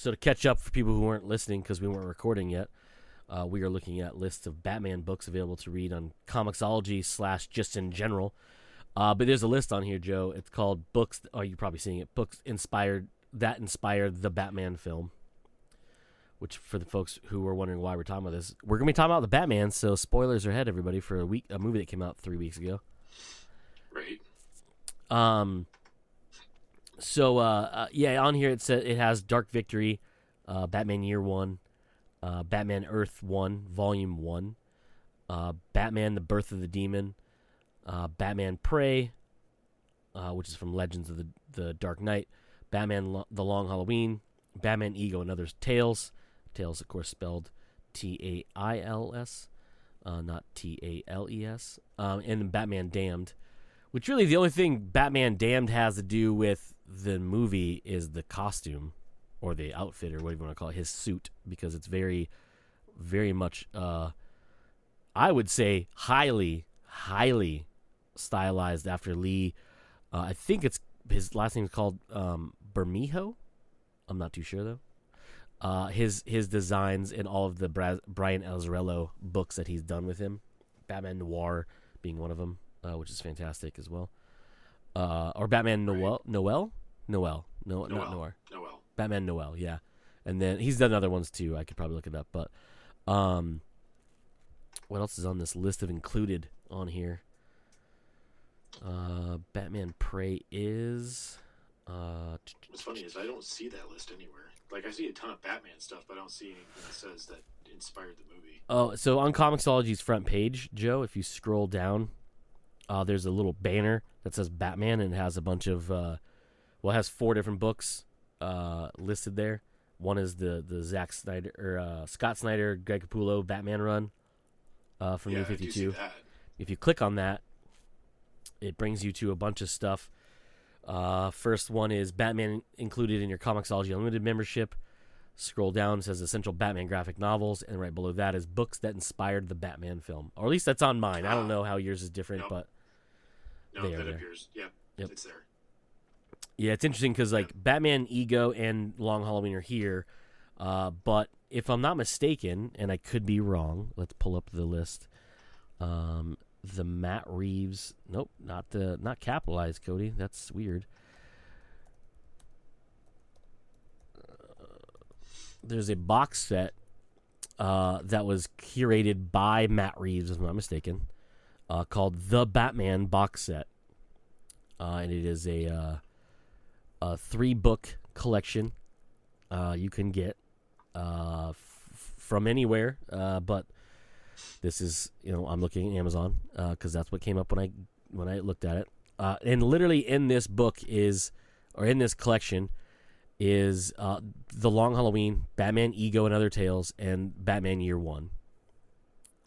So to catch up for people who weren't listening because we weren't recording yet, we are looking at lists of Batman books available to read on Comixology / just in general. But there's a list on here, Joe. It's called Books. Oh, you're probably seeing it. Books inspired the Batman film. Which, for the folks who are wondering why we're talking about this, we're gonna be talking about the Batman. So spoilers are ahead, everybody, for a movie that came out 3 weeks ago. Right. So on here it says it has Dark Victory, Batman Year One, Batman Earth 1, Volume 1, Batman: The Birth of the Demon, Batman Prey, which is from Legends of the Dark Knight, Batman The Long Halloween, Batman Ego and Others Tales. Tales, of course, spelled Tails, not Tales, and Batman Damned, which really the only thing Batman Damned has to do with the movie is the costume or the outfit or whatever you want to call it, his suit, because it's very, very much, I would say, highly, highly stylized after Lee. I think his last name is called Bermejo. I'm not too sure though. His designs in all of the Brian Azzarello books that he's done with him, Batman Noir being one of them, which is fantastic as well. Or Batman Noel, not Noir. Noel. Batman Noel, yeah. And then he's done other ones too. I could probably look it up, but what else is on this list of included on here? Batman Prey is. What's funny is I don't see that list anywhere. Like, I see a ton of Batman stuff, but I don't see anything that says that inspired the movie. Oh, so on Comixology's front page, Joe, if you scroll down, there's a little banner that says Batman, and it has a bunch of, it has 4 different books listed there. One is the Zack Snyder or Scott Snyder, Greg Capullo Batman run from New 52. I do see that. If you click on that, it brings you to a bunch of stuff. First one is Batman included in your Comixology Unlimited membership. Scroll down, it says Essential Batman Graphic Novels, and right below that is books that inspired the Batman film. Or at least that's on mine. I don't know how yours is different, but that appears. Yep, it's there. Yeah, it's interesting because like Batman Ego and Long Halloween are here, but if I'm not mistaken, and I could be wrong, let's pull up the list. The Matt Reeves, nope, not capitalized, Cody. That's weird. There's a box set that was curated by Matt Reeves, if I'm not mistaken, called The Batman Box Set, and it is a 3-book collection you can get from anywhere, but this is, I'm looking at Amazon because that's what came up when I looked at it. And literally in this book in this collection is The Long Halloween, Batman Ego and Other Tales, and Batman Year One.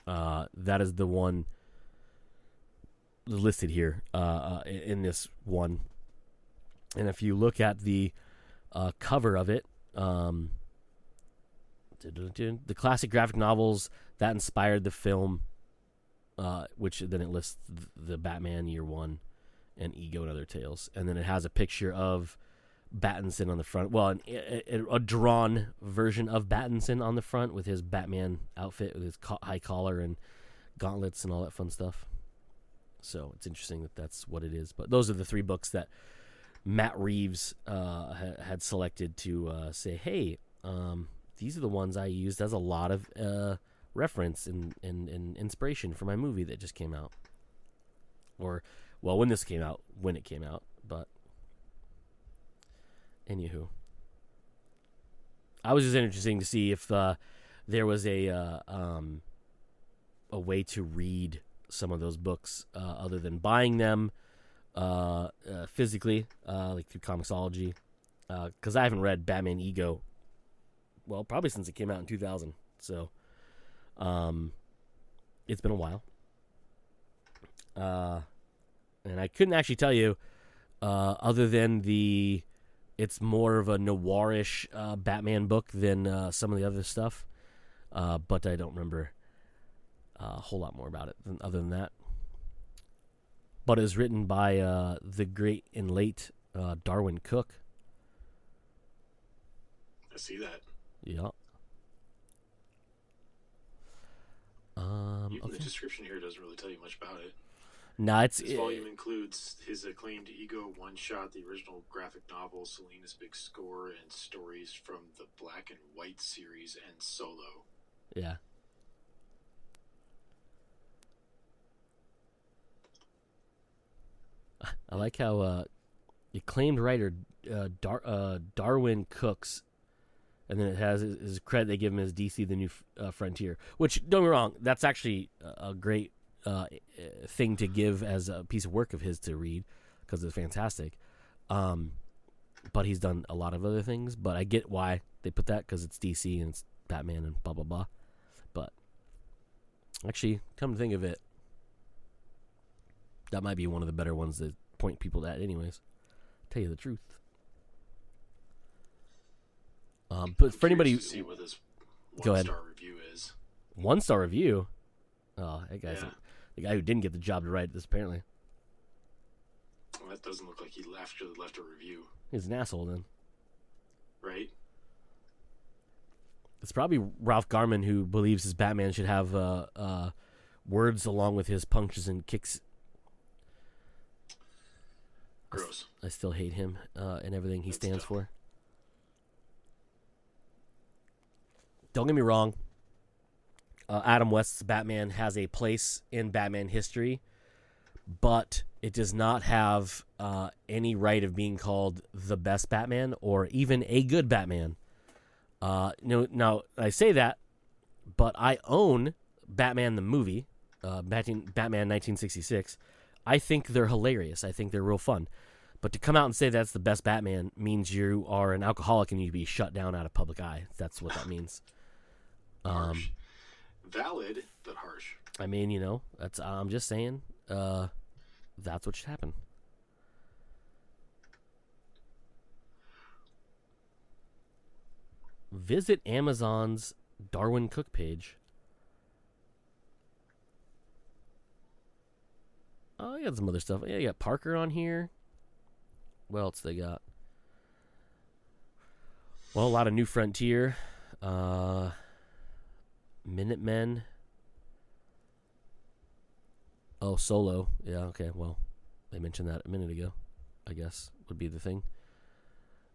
That is the one listed here in this one. And if you look at the cover of it, the classic graphic novels that inspired the film, which then it lists the Batman Year One and Ego and Other Tales. And then it has a picture of Pattinson on the front. Well, a drawn version of Pattinson on the front with his Batman outfit, with his high collar and gauntlets and all that fun stuff. So it's interesting that that's what it is. But those are the 3 books that Matt Reeves had selected to say, hey, these are the ones I used as a lot of reference and inspiration for my movie that just came out. Or, well, when it came out, but anywho. I was just interesting to see if there was a way to read some of those books other than buying them physically, like through Comixology, because I haven't read Batman Ego, well, probably since it came out in 2000, so it's been a while, and I couldn't actually tell you other than it's more of a noirish Batman book than some of the other stuff, but I don't remember a whole lot more about it other than that. But it was written by the great and late Darwin Cook. see that. Yeah. Even Okay. the description here doesn't really tell you much about it. Nah, This volume includes his acclaimed Ego one-shot, the original graphic novel, Selena's Big Score, and stories from the Black and White series and Solo. Yeah. I like how acclaimed writer Darwin Cooks, and then it has his credit they give him as DC the New Frontier. Which, don't get me wrong, that's actually a great thing to give as a piece of work of his to read because it's fantastic. But he's done a lot of other things. But I get why they put that because it's DC and it's Batman and blah blah blah. But actually, come to think of it, that might be one of the better ones to point people at. Anyways, tell you the truth. But for anybody, to see what this go ahead. 1-star review is. 1-star review. Oh, that guy's the guy who didn't get the job to write this. Apparently, Well, that doesn't look like he left a review, he's an asshole. Then right? it's probably Ralph Garman who believes his Batman should have words along with his punches and kicks. Gross. I still hate him and everything he stands for. Don't get me wrong. Adam West's Batman has a place in Batman history, but it does not have any right of being called the best Batman or even a good Batman. Now, I say that, but I own Batman the movie, Batman 1966. I think they're hilarious. I think they're real fun. But to come out and say that's the best Batman means you are an alcoholic and you be shut down out of public eye. That's what that means. Harsh. Valid, but harsh. I mean, that's I'm just saying that's what should happen. Visit Amazon's Darwin Cook page. Oh, you got some other stuff. Yeah, you got Parker on here. What else they got? Well, a lot of New Frontier. Minutemen. Oh, Solo. Yeah, okay, well, they mentioned that a minute ago, I guess, would be the thing.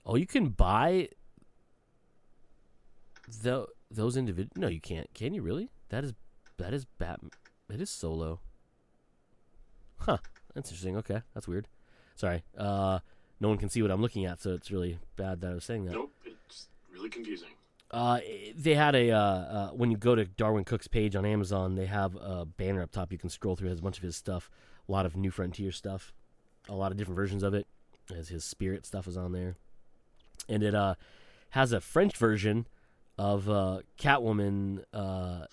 Oh, you can buy those individual. No, you can't. Can you really? That is Batman. It is Solo. Huh. That's interesting. Okay, that's weird. Sorry. No one can see what I'm looking at, so it's really bad that I was saying that. Nope, it's really confusing. They had when you go to Darwin Cook's page on Amazon, they have a banner up top you can scroll through. It has a bunch of his stuff, a lot of New Frontier stuff, a lot of different versions of it. As his Spirit stuff is on there, and it has a French version of Catwoman, a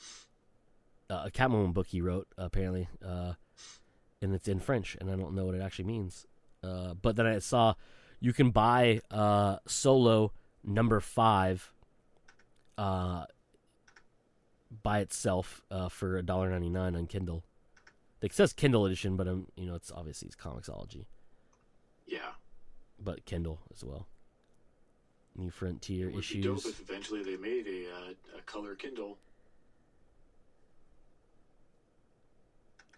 Catwoman book he wrote apparently, and it's in French, and I don't know what it actually means. But then I saw you can buy Solo number 5 by itself for $1.99 on Kindle. It says Kindle edition, but it's obviously it's Comixology. Yeah. But Kindle as well. New Frontier It would issues. be dope if eventually they made a color Kindle.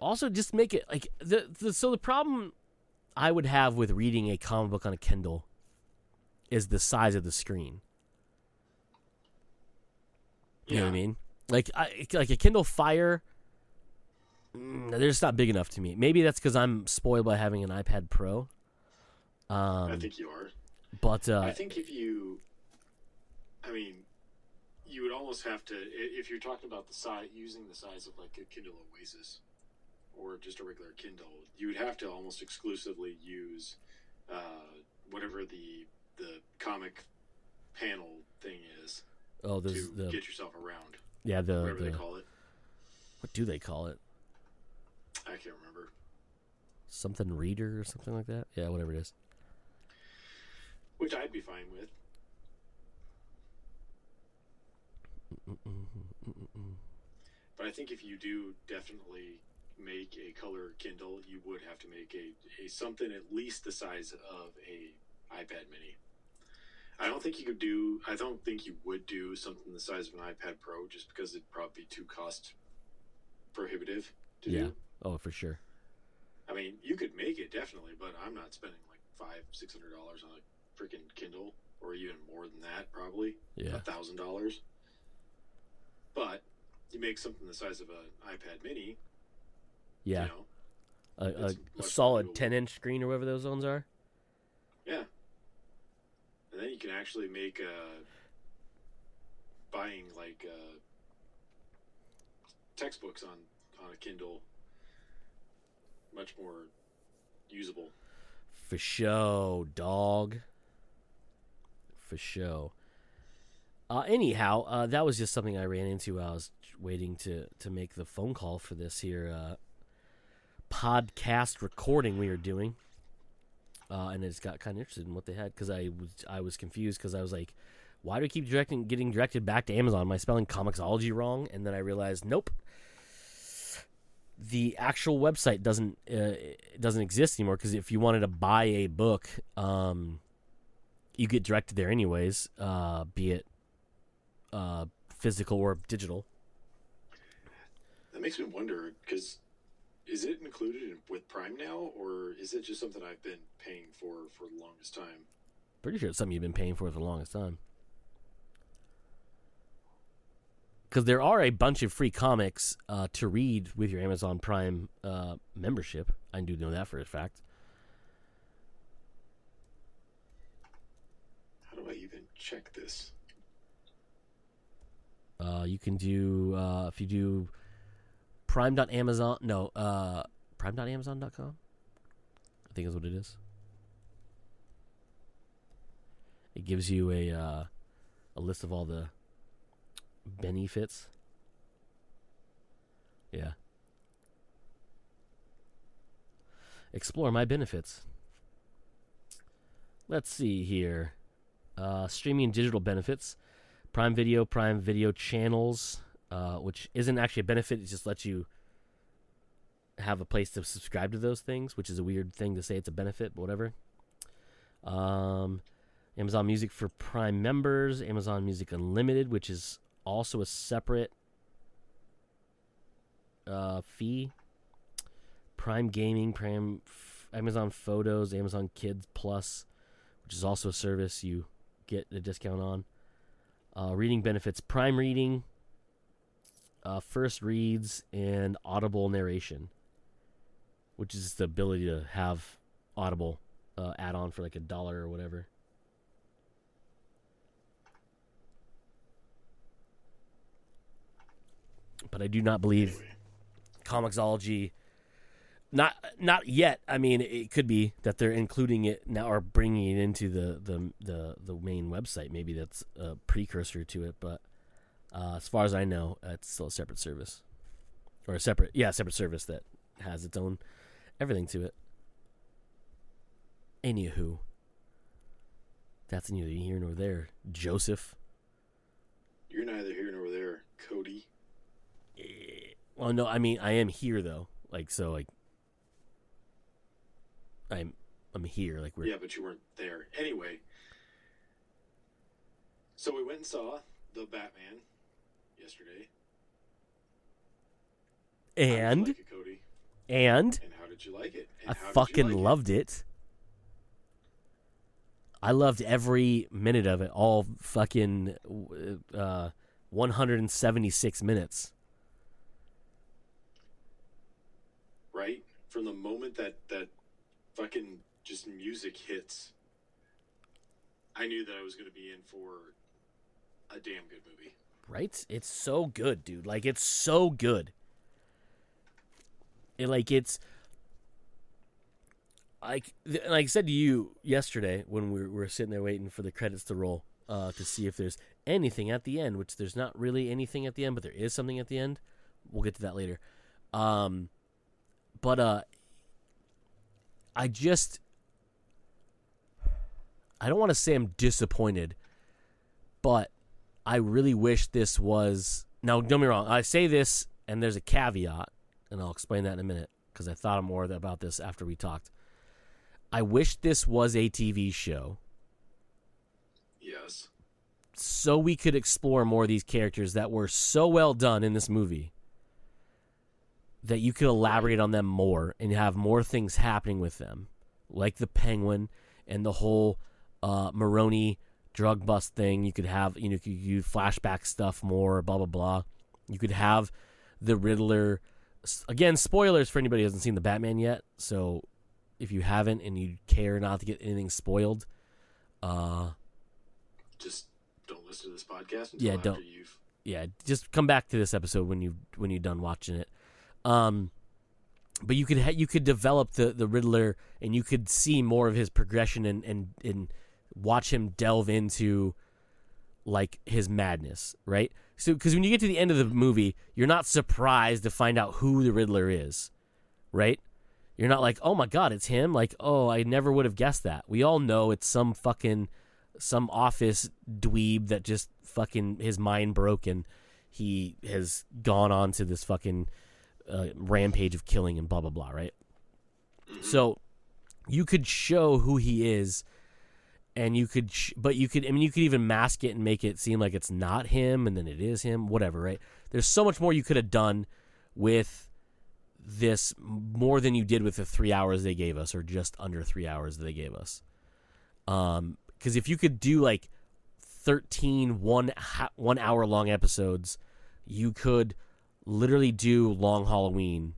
Also, just make it like so the problem I would have with reading a comic book on a Kindle is the size of the screen. You know what I mean? Like a Kindle Fire, they're just not big enough to me. Maybe that's because I'm spoiled by having an iPad Pro. I think you are. But I think you would almost have to, if you're talking about the size, using the size of like a Kindle Oasis or just a regular Kindle, you would have to almost exclusively use whatever the comic panel thing is. to get yourself around. Yeah, whatever they call it. What do they call it? I can't remember. Something reader or something like that? Yeah, whatever it is. Which I'd be fine with. But I think if you do definitely make a color Kindle, you would have to make a something at least the size of a iPad Mini. I don't think you would do something the size of an iPad Pro just because it'd probably be too cost prohibitive to do. Oh, for sure. I mean, you could make it definitely, but I'm not spending like $500-$600 on a freaking Kindle, or even more than that, probably. Yeah. $1,000. But you make something the size of an iPad Mini. Yeah. You know, A solid 10-inch screen or whatever those ones are. Yeah. And then you can actually make buying like textbooks on a Kindle much more usable. For show, dog. For show. Anyhow, that was just something I ran into while I was waiting to make the phone call for this here podcast recording we were doing. And I just got kind of interested in what they had because I was confused because I was like, why do I keep getting directed back to Amazon? Am I spelling Comixology wrong? And then I realized, nope. The actual website doesn't exist anymore because if you wanted to buy a book, you get directed there anyways, be it physical or digital. That makes me wonder because is it included with Prime now, or is it just something I've been paying for the longest time? Pretty sure it's something you've been paying for the longest time. Because there are a bunch of free comics to read with your Amazon Prime membership. I do know that for a fact. How do I even check this? You can do, if you do prime.amazon, prime.amazon.com? I think is what it is. It gives you a list of all the benefits. Yeah. Explore my benefits. Let's see here. Streaming and digital benefits. Prime Video channels, which isn't actually a benefit. It just lets you have a place to subscribe to those things, which is a weird thing to say it's a benefit, but whatever. Amazon Music for Prime members. Amazon Music Unlimited, which is also a separate fee. Prime Gaming, Amazon Photos, Amazon Kids Plus, which is also a service you get a discount on. Reading benefits, Prime Reading, First Reads, and Audible narration, which is the ability to have Audible add-on for like $1 or whatever. But I do not believe Comixology. Not yet. I mean, it could be that they're including it now or bringing it into the main website. Maybe that's a precursor to it. But as far as I know, it's still a separate service, or a separate service that has its own everything to it. Anywho, that's neither here nor there. Joseph. You're neither here nor there, Cody. Well, no, I mean I am here though. I'm here. Like we're. Yeah, but you weren't there anyway. So we went and saw the Batman yesterday. And how did you like it, Cody? And how did you like it? And I how fucking did you like loved it. I loved every minute of it. All fucking 176 minutes. Right? From the moment that fucking just music hits, I knew that I was going to be in for a damn good movie. Right? It's so good, dude. Like, it's so good. It's... Like I said to you yesterday when we were sitting there waiting for the credits to roll to see if there's anything at the end, which there's not really anything at the end, but there is something at the end. We'll get to that later. But I don't want to say I'm disappointed, but I really wish this was... Now, don't get me wrong. I say this, and there's a caveat, and I'll explain that in a minute, because I thought more about this after we talked. I wish this was a TV show. Yes. So we could explore more of these characters that were so well done in this movie that you could elaborate on them more and have more things happening with them, like the Penguin and the whole Maroni drug bust thing. You could have, you could use flashback stuff more, blah, blah, blah. You could have the Riddler. Again, spoilers for anybody who hasn't seen the Batman yet. So if you haven't and you care not to get anything spoiled, just don't listen to this podcast until after you've... Yeah, just come back to this episode when you're done watching it. But you could develop the Riddler, and you could see more of his progression and watch him delve into like his madness, right? So because when you get to the end of the movie, you're not surprised to find out who the Riddler is, right? You're not like, oh my god, it's him. Like, oh, I never would have guessed that. We all know it's some office dweeb that just fucking his mind broke and he has gone on to this fucking rampage of killing and blah blah blah, right? So you could show who he is, and you could you could even mask it and make it seem like it's not him and then it is him, whatever, right? There's so much more you could have done with this, more than you did with the 3 hours they gave us, or just under 3 hours they gave us. Because if you could do like 13 1 hour long episodes, you could literally do Long Halloween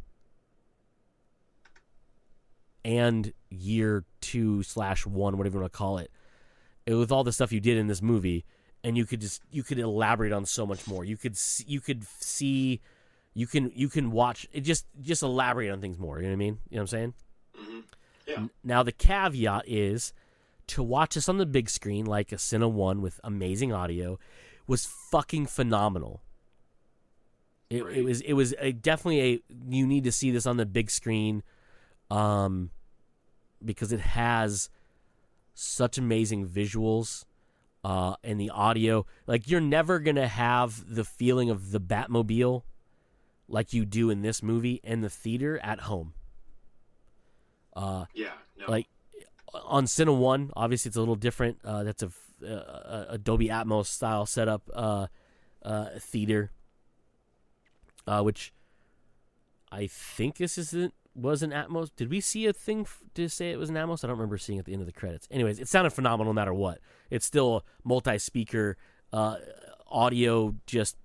and year 2/1, whatever you want to call it, with all the stuff you did in this movie, and you could elaborate on so much more. You can watch it, just elaborate on things more. You know what I mean? You know what I'm saying? Mm-hmm. Yeah. Now the caveat is to watch this on the big screen, like a Cine 1 with amazing audio, was fucking phenomenal. It was definitely you need to see this on the big screen, because it has such amazing visuals, and the audio. Like, you're never gonna have the feeling of the Batmobile like you do in this movie in the theater at home. Like on Cine 1, obviously it's a little different. That's a Dolby Atmos style setup theater. Which I think was an Atmos. Did we see a thing to say it was an Atmos? I don't remember seeing it at the end of the credits. Anyways, it sounded phenomenal no matter what. It's still a multi-speaker audio, just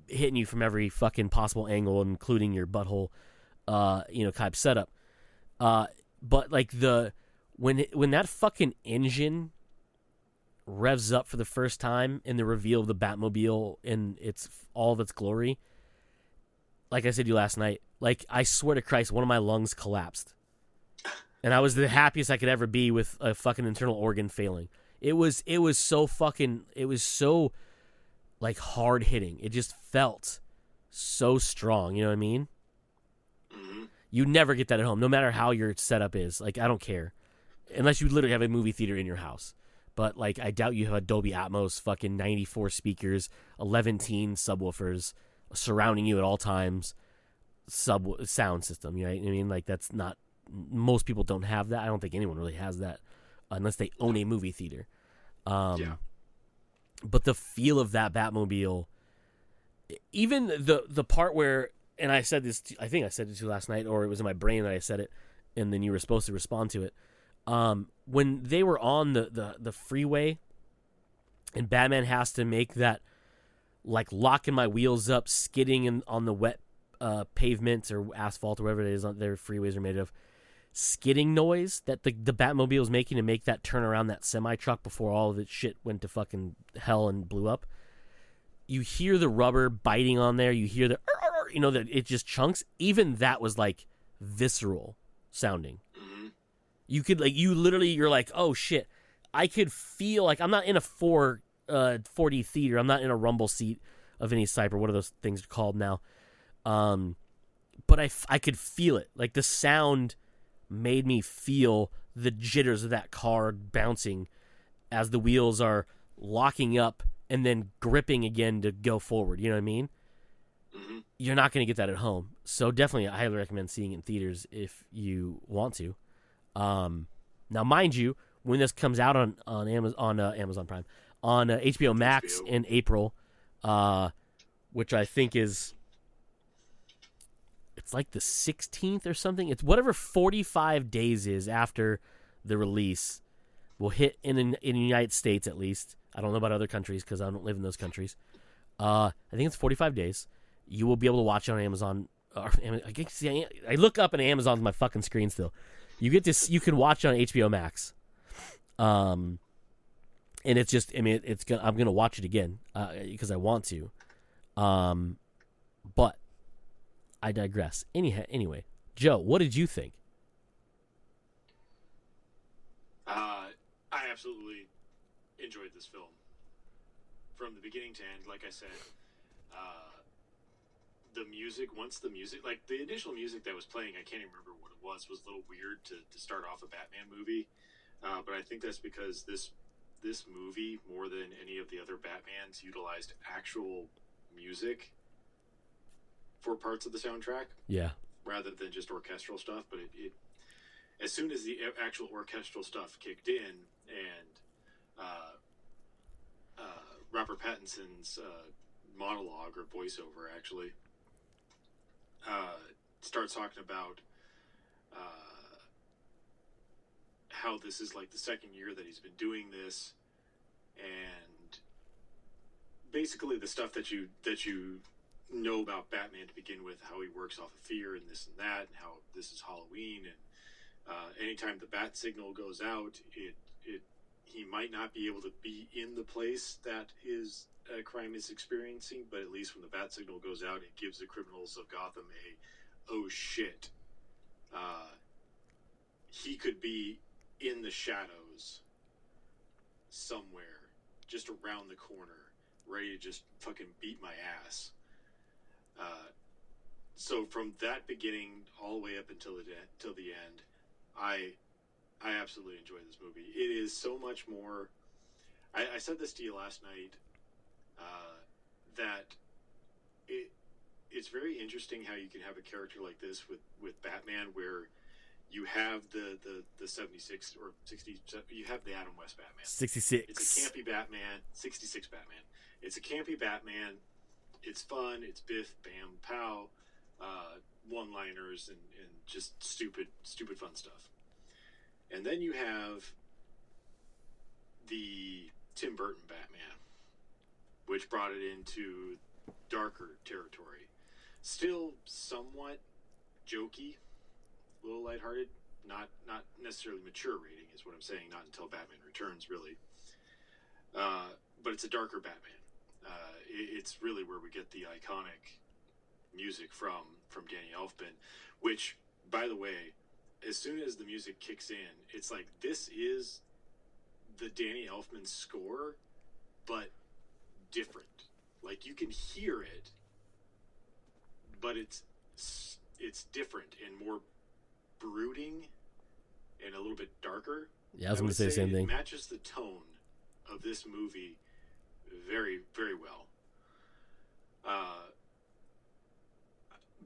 hitting you from every fucking possible angle, including your butthole, type setup. But like when that fucking engine revs up for the first time in the reveal of the Batmobile in all of its glory, like I said to you last night, like, I swear to Christ, one of my lungs collapsed. And I was the happiest I could ever be with a fucking internal organ failing. It was so like hard hitting. It just felt so strong, you know what I mean? Mm-hmm. You never get that at home, no matter how your setup is. Like, I don't care. Unless you literally have a movie theater in your house. But, like, I doubt you have a Dolby Atmos, fucking 94 speakers, 11-teen subwoofers surrounding you at all times, sound system, you know what I mean? Like, that's not, most people don't have that. I don't think anyone really has that unless they own a movie theater. But the feel of that Batmobile, even the part where, and I said this, I think I said it to you last night, or it was in my brain that I said it, and then you were supposed to respond to it. When they were on the freeway, and Batman has to make that, like, locking my wheels up, skidding on the wet pavement or asphalt or whatever it is their freeways are made of, skidding noise that the Batmobile is making to make that turn around that semi-truck before all of the shit went to fucking hell and blew up. You hear the rubber biting on there. You hear that it just chunks. Even that was, like, visceral sounding. Mm-hmm. You could, like, you're like, oh shit. I could feel, like, I'm not in a 4D theater. I'm not in a rumble seat of any type, or what are those things called now? But I could feel it. Like, the sound made me feel the jitters of that car bouncing as the wheels are locking up and then gripping again to go forward. You know what I mean? Mm-hmm. You're not going to get that at home. So definitely, I highly recommend seeing it in theaters if you want to. Now, mind you, when this comes out on Amazon Prime, on HBO Max HBO. in April, which I think is it's like the 16th or something. It's whatever 45 days is after the release will hit in the United States at least. I don't know about other countries because I don't live in those countries. I think it's 45 days. You will be able to watch it on Amazon. I look up and Amazon's my fucking screen still. You can watch it on HBO Max. And it's just, I mean, I'm gonna watch it again because I want to. But I digress. Anyway, Joe, what did you think? I absolutely enjoyed this film from the beginning to end. Like I said, the music, like the initial music that was playing, I can't even remember what it was a little weird to start off a Batman movie. But I think that's because this movie, more than any of the other Batmans, utilized actual music for parts of the soundtrack. Yeah. Rather than just orchestral stuff. But it as soon as the actual orchestral stuff kicked in and Robert Pattinson's monologue or voiceover actually starts talking about how this is like the second year that he's been doing this, and basically the stuff that you know about Batman to begin with, how he works off of fear and this and that, and how this is Halloween, and anytime the bat signal goes out, he might not be able to be in the place that his crime is experiencing, but at least when the bat signal goes out, it gives the criminals of Gotham a, oh shit, he could be in the shadows somewhere, just around the corner, ready to just fucking beat my ass. So from that beginning all the way up until the end, I absolutely enjoyed this movie. It is so much more. I said this to you last night, that it's very interesting how you can have a character like this with Batman, where you have the 76 or 60, you have the Adam West Batman. 66. It's a campy Batman. 66 Batman. It's a campy Batman. It's fun. It's biff, bam, pow, one-liners and just stupid fun stuff. And then you have the Tim Burton Batman, which brought it into darker territory. Still somewhat jokey, a little lighthearted, not necessarily mature rating is what I'm saying, not until Batman Returns, really. But it's a darker Batman. It's really where we get the iconic music from Danny Elfman, which, by the way, as soon as the music kicks in, it's like, this is the Danny Elfman score, but different. Like, you can hear it, but it's different and more brooding and a little bit darker. Yeah, I was going to say the same thing. It matches the tone of this movie very, very well.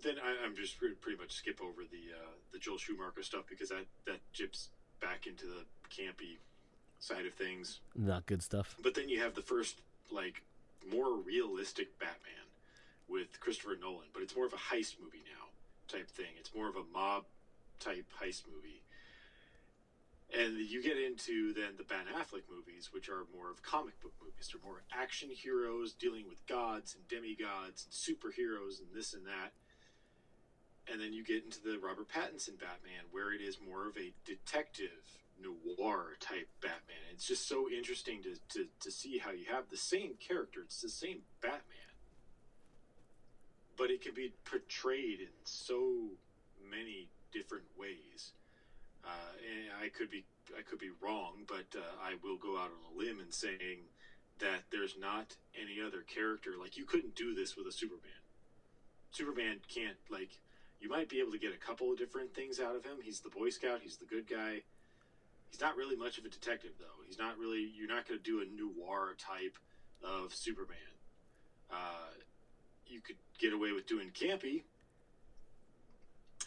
Then I'm just pretty much skip over the Joel Schumacher stuff, because that jips back into the campy side of things. Not good stuff. But then you have the first, like, more realistic Batman with Christopher Nolan, but it's more of a heist movie now type thing. It's more of a mob type heist movie. And you get into then the Ben Affleck movies, which are more of comic book movies. They're more action heroes dealing with gods and demigods and superheroes and this and that. And then you get into the Robert Pattinson Batman, where it is more of a detective noir type Batman. It's just so interesting to see how you have the same character. It's the same Batman, but it can be portrayed in so many different ways. And I could be wrong, but I will go out on a limb in saying that there's not any other character. Like, you couldn't do this with a Superman. Superman can't, like, you might be able to get a couple of different things out of him. He's the Boy Scout. He's the good guy. He's not really much of a detective, though. He's not really, you're not going to do a noir type of Superman. You could get away with doing campy,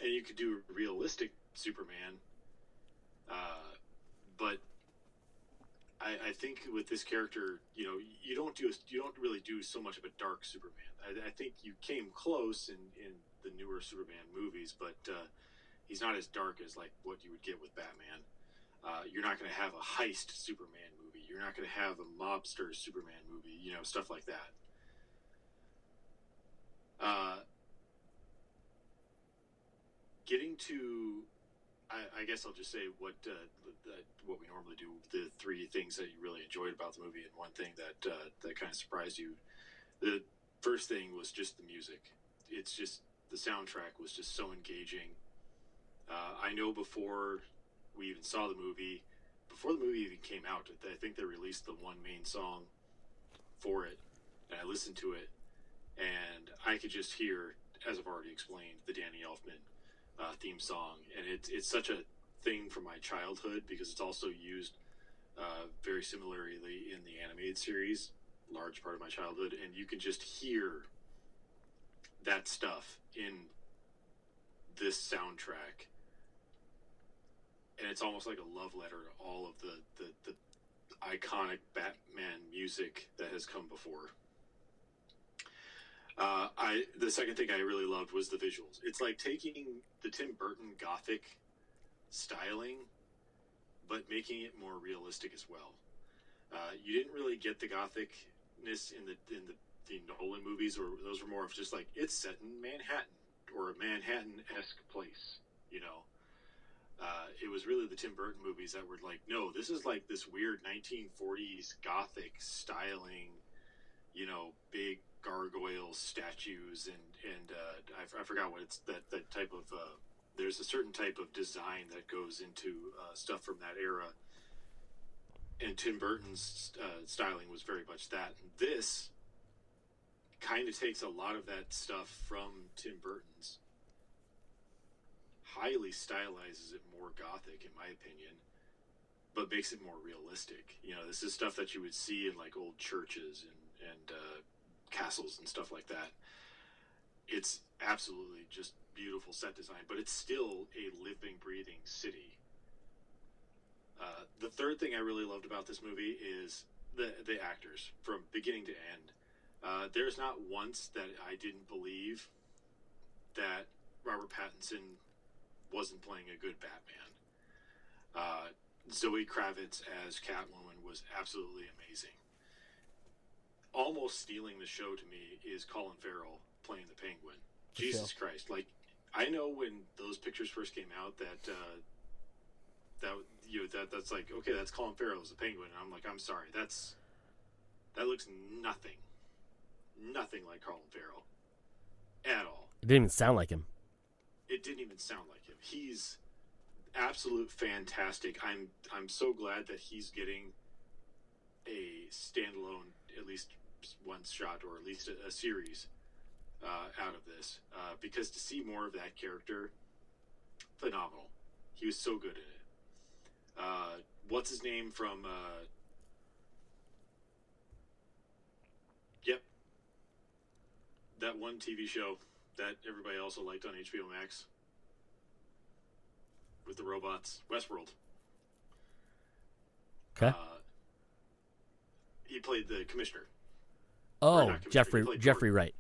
and you could do a realistic Superman. But I think with this character, you don't really do so much of a dark Superman. I think you came close in the newer Superman movies, but he's not as dark as like what you would get with Batman. You're not going to have a heist Superman movie. You're not going to have a mobster Superman movie. Stuff like that. Getting to, I guess I'll just say what we normally do. The three things that you really enjoyed about the movie, and one thing that kind of surprised you. The first thing was just the music. It's just the soundtrack was just so engaging. I know before we even saw the movie, before the movie even came out, I think they released the one main song for it, and I listened to it, and I could just hear, as I've already explained, the Danny Elfman theme song, and it's such a thing from my childhood because it's also used very similarly in the animated series, large part of my childhood, and you can just hear that stuff in this soundtrack, and it's almost like a love letter to all of the iconic Batman music that has come before. The second thing I really loved was the visuals. It's like taking the Tim Burton Gothic styling, but making it more realistic as well. You didn't really get the Gothicness in the Nolan movies, or those were more of just like it's set in Manhattan or a Manhattan-esque place. It was really the Tim Burton movies that were like, no, this is like this weird 1940s Gothic styling. Big gargoyle statues and I forgot what it's that type of there's a certain type of design that goes into stuff from that era, and Tim Burton's styling was very much that. And this kind of takes a lot of that stuff from Tim Burton's, highly stylizes it more Gothic in my opinion, but makes it more realistic. This is stuff that you would see in like old churches and castles and stuff like that. It's absolutely just beautiful set design, but it's still a living, breathing city. The third thing I really loved about this movie is the actors from beginning to end. There's not once that I didn't believe that Robert Pattinson wasn't playing a good Batman. Zoe Kravitz as Catwoman was absolutely amazing. Almost stealing the show to me is Colin Farrell playing the Penguin. Jesus Christ! Like, I know when those pictures first came out that's like, okay, that's Colin Farrell as the Penguin, and I'm like, I'm sorry, that looks nothing like Colin Farrell at all. It didn't even sound like him. It didn't even sound like him. He's absolute fantastic. I'm so glad that he's getting a standalone, at least one shot, or at least a series out of this, because to see more of that character, phenomenal. He was so good in it. What's his name from that one TV show that everybody also liked on HBO Max with the robots, Westworld. Okay. He played the commissioner. Oh, Jeffrey Wright. Jeffrey Wright.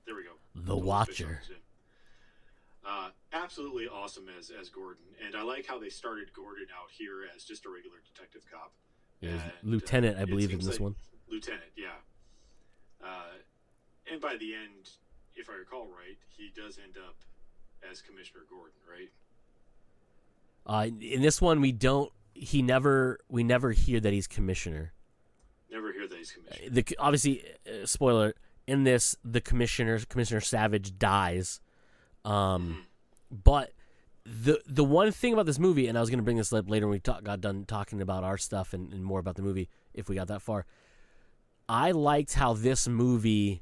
There we go. The Watcher. Absolutely awesome as Gordon, and I like how they started Gordon out here as just a regular detective cop. Yeah, lieutenant, I believe, in this one. Lieutenant, yeah. And by the end, if I recall right, he does end up as Commissioner Gordon, right? In this one, we never hear that he's commissioner. Never hear that he's commissioner. Obviously, spoiler, in this, the Commissioner Savage dies. But the one thing about this movie, and I was going to bring this up later when we got done talking about our stuff and more about the movie, if we got that far, I liked how this movie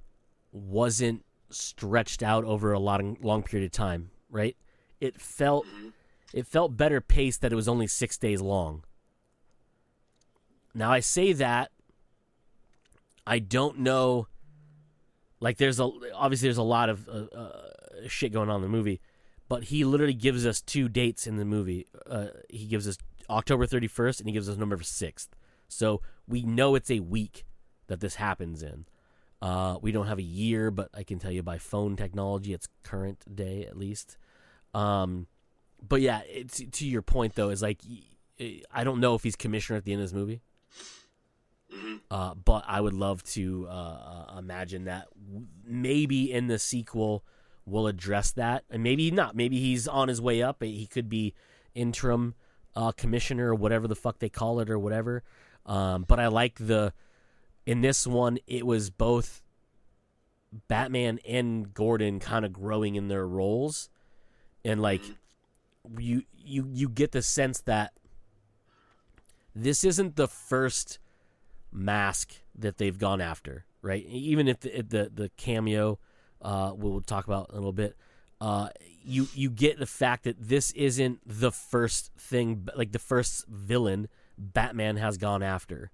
wasn't stretched out over a long period of time, right? It felt better paced that it was only 6 days long. Now I say that, I don't know, like there's a lot of shit going on in the movie, but he literally gives us 2 dates in the movie. He gives us October 31st, and he gives us November 6th. So we know it's a week that this happens in. We don't have a year, but I can tell you by phone technology, it's current day at least. But yeah, it's, to your point though, is like, I don't know if he's commissioner at the end of this movie. Mm-hmm. But I would love to imagine that maybe in the sequel we'll address that, and maybe not. Maybe he's on his way up. He could be interim commissioner or whatever the fuck they call it or whatever. But I like in this one, it was both Batman and Gordon kind of growing in their roles, and like you get the sense that this isn't the first mask that they've gone after, right? Even if the cameo we'll talk about in a little bit, you get the fact that this isn't the first thing, like the first villain Batman has gone after.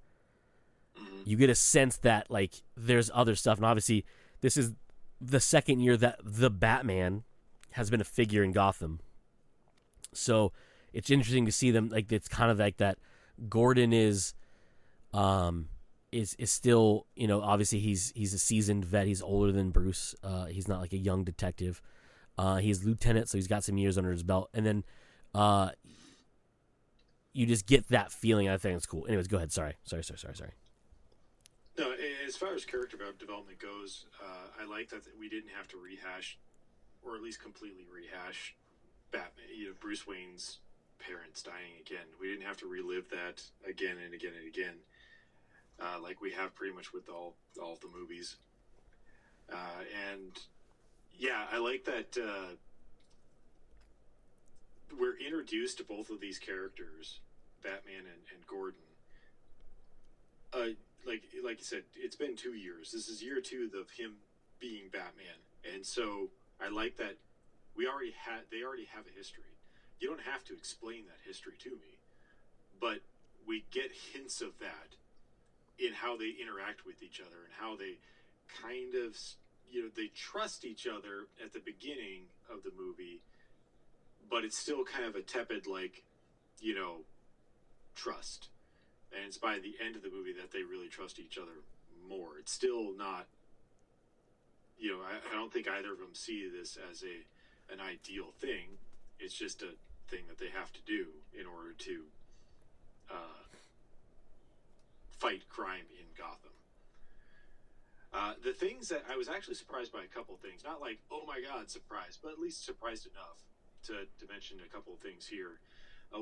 You get a sense that like there's other stuff, and obviously this is the second year that the Batman has been a figure in Gotham. So it's interesting to see them, like, it's kind of like that Gordon is still, you know, obviously he's a seasoned vet. He's older than Bruce. He's not like a young detective. He's lieutenant, so he's got some years under his belt. And then you just get that feeling. I think it's cool. Anyways, go ahead. Sorry. No, as far as character development goes, I like that we didn't have to rehash, or at least completely rehash, Batman, Bruce Wayne's parents dying again. We didn't have to relive that again and again and again, like we have pretty much with all of the movies. And yeah, I like that we're introduced to both of these characters, Batman and Gordon. Like you said, it's been 2 years. This is year 2 of him being Batman, and so I like that they already have a history. You don't have to explain that history to me, but we get hints of that in how they interact with each other and how they kind of, they trust each other at the beginning of the movie, but it's still kind of a tepid, like, trust. And it's by the end of the movie that they really trust each other more. It's still not, I don't think either of them see this as an ideal thing. It's just a thing that they have to do in order to fight crime in Gotham. The things that I was actually surprised by, a couple of things, not like, oh my God, surprised, but at least surprised enough to mention a couple of things here.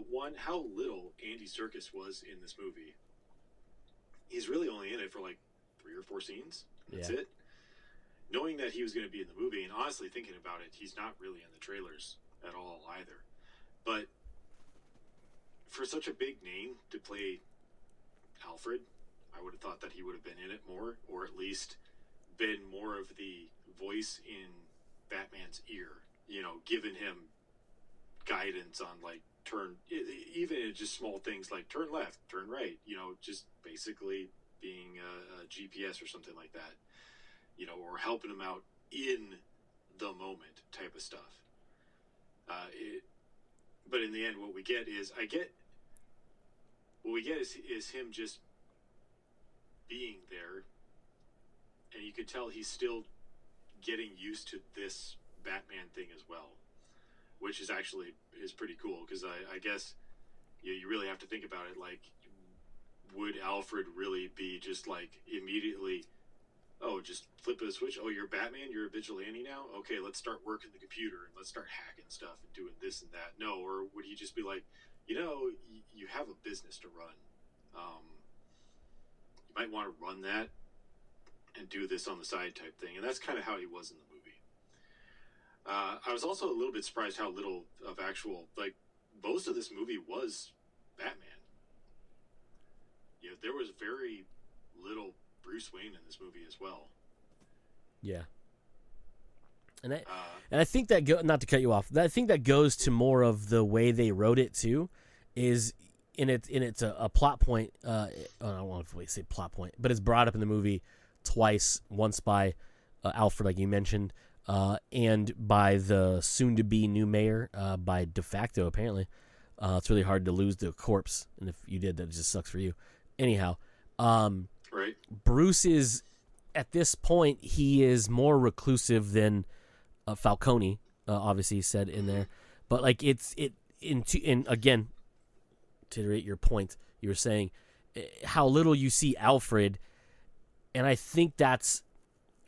One, how little Andy Serkis was in this movie. He's really only in it for like 3 or 4 scenes. That's it. Knowing that he was going to be in the movie, and honestly thinking about it, he's not really in the trailers at all either. But for such a big name to play Alfred, I would have thought that he would have been in it more, or at least been more of the voice in Batman's ear, giving him guidance on, like, even just small things like turn left, turn right, just basically being a GPS or something like that, or helping him out in the moment type of stuff. But in the end, what we get is him just being there, and you could tell he's still getting used to this Batman thing as well, which is pretty cool, because I guess you really have to think about it. Like, would Alfred really be just like immediately, oh, just flip a switch, oh, you're Batman, you're a vigilante now, okay, let's start working the computer and let's start hacking stuff and doing this and that? No. Or would he just be like, you have a business to run, you might want to run that and do this on the side type thing? And that's kind of how he was in the movie. I was also a little bit surprised how little of actual, like, most of this movie was Batman. There was very little Bruce Wayne in this movie as well. Yeah. And I think that not to cut you off, I think that goes to more of the way they wrote it too, is it's a plot point. I don't want to say plot point, but it's brought up in the movie twice. Once by Alfred, like you mentioned, and by the soon-to-be new mayor, by de facto apparently, It's really hard to lose the corpse, and if you did, that just sucks for you. Anyhow, Right. Bruce is at this point he is more reclusive than Falcone, obviously said in there, but like and again, to iterate your point, you were saying how little you see Alfred, and I think that's